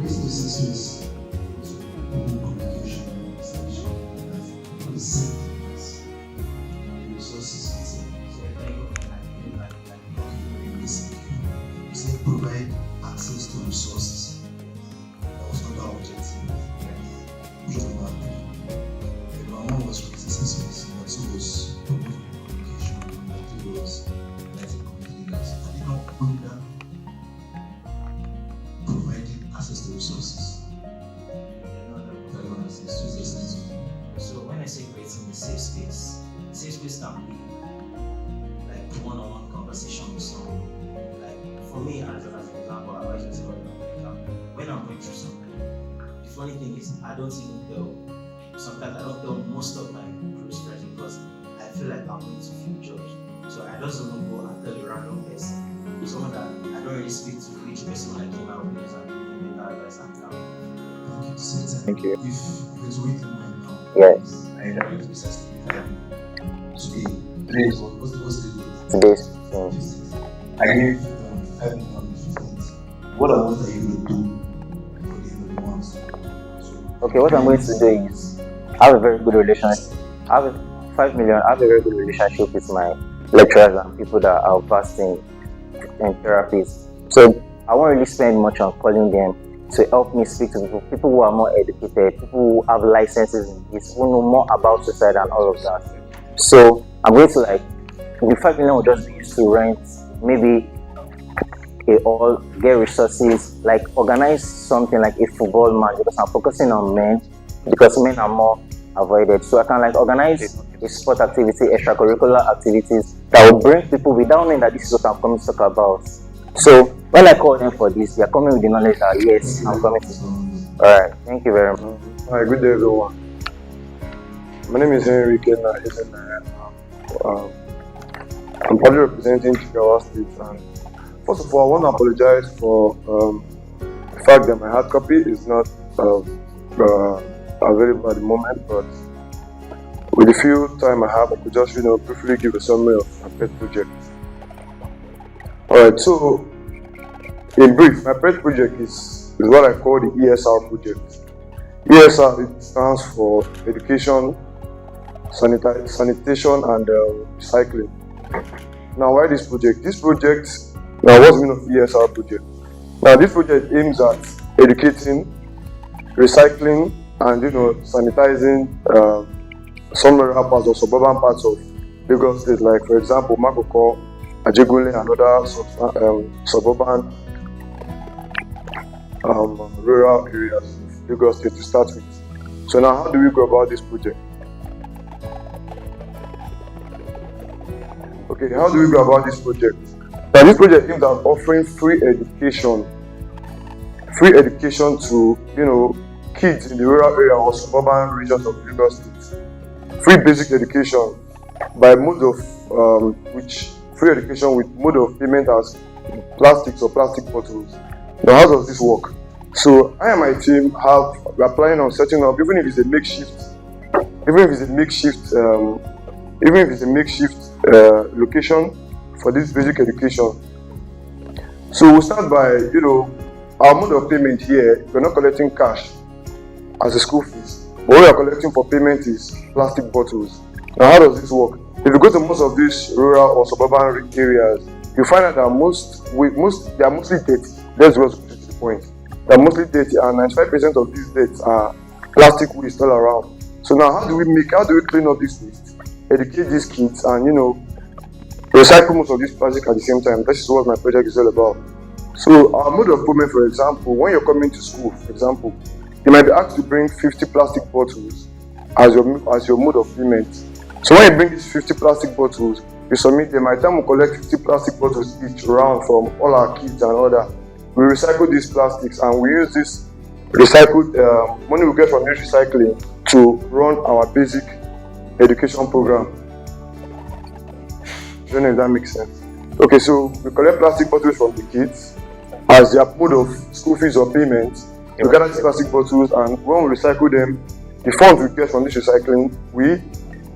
Businesses open communication resources provide access to resources. That was not our objective. Which number three? Number one was creating space, number two was open communication, number three was letting community leaders. I did not put that providing access to resources. So when I say creating a safe space can be like one-on-one conversation with someone. Like for me, as an example, I always say when I'm going through something, the funny thing is I don't even tell. Sometimes I don't tell most of my close friends because I feel like I'm going to feel judged. So I just don't go and tell a random person. Someone that I don't really speak to each person when I give my opinions and give me better advice and coming. Thank you. If it's waiting right now, Yes. I have to process today. What's the date? Today's I give 5 million students. What I want that you will do for the end of the month. So, okay, what I'm going to do is I have a very good relationship. I have 5 million. I have a very good relationship with my lecturers and people that are versed in therapies. So I won't really spend much on calling them to help me speak to people who are more educated, people who have licenses in this, who know more about suicide and all of that. So I'm going to the 5 million will just be used to rent maybe get resources, like organize something like a football match, because I'm focusing on men, because men are more avoided. So I can organize a sport activity, extracurricular activities that will bring people without knowing that this is what I'm coming to talk about. So when I call them for this, they are coming with the knowledge that yes, I'm coming to. Alright, thank you very much. Hi, good day everyone. My name is 𝐏𝐑𝐄𝐒𝐓. I'm proudly representing Jigawa State, and first of all I want to apologize for the fact that my hard copy is not available at the moment, but with the few time I have, I could just briefly give a summary of my pet project. Alright, so in brief, my pet project is what I call the ESR project. ESR, it stands for Education, Sanitation and Recycling. Now, why this project? This project, now what's the meaning of ESR project? Now, this project aims at educating, recycling, and sanitizing some rural parts or suburban parts of Lagos State, like for example, Makoko, Ajegunle, and other suburban rural areas of Lagos State to start with. So now, how do we go about this project? Okay, how do we go about this project? Now, this project aims at offering free education to kids in the rural area or suburban regions of Lagos State. Free basic education by mode of free education with mode of payment as plastics or plastic bottles. Now, how does this work? So I and my team we're planning on setting up, even if it's a makeshift location for this basic education. So we'll start by our mode of payment here. We're not collecting cash as a school fees, but what we are collecting for payment is plastic bottles. Now, how does this work? If you go to most of these rural or suburban areas, you find out that they are mostly dirty. That's what's to the point. They are mostly dirty, and 95% of these dirts are plastic waste all around. So now, how do we clean up this waste, educate these kids, and recycle most of this plastic at the same time? This is what my project is all about. So our mode of payment, for example, when you're coming to school, for example, you might be asked to bring 50 plastic bottles as your mode of payment. So when you bring these 50 plastic bottles, you submit them. My time will collect 50 plastic bottles each round from all our kids and all that. We recycle these plastics and we use this recycled money we get from this recycling to run our basic education program. I don't know if that makes sense. Okay, so we collect plastic bottles from the kids as their mode of school fees or payment. We gather these plastic bottles, and when we recycle them, the funds we get from this recycling, we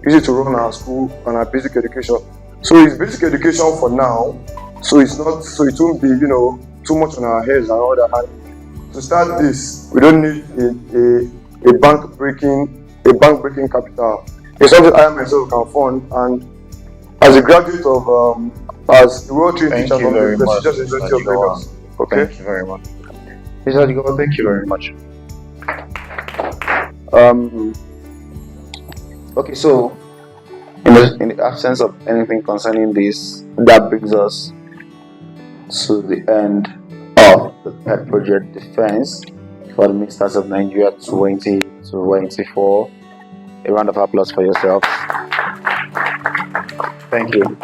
use it to run our school and our basic education. So it's basic education for now. So it won't be too much on our heads and all that. And to start this, we don't need a bank breaking capital. It's something I myself can fund, and as a graduate of as a world-trained teacher from the prestigious University of Lagos. Okay. Thank you very much. Mr. Adigo, thank you very much. Okay, so in the absence of anything concerning this, that brings us to the end of the pet project defense for the Masters of Nigeria 2024. A round of applause for yourself. Thank you.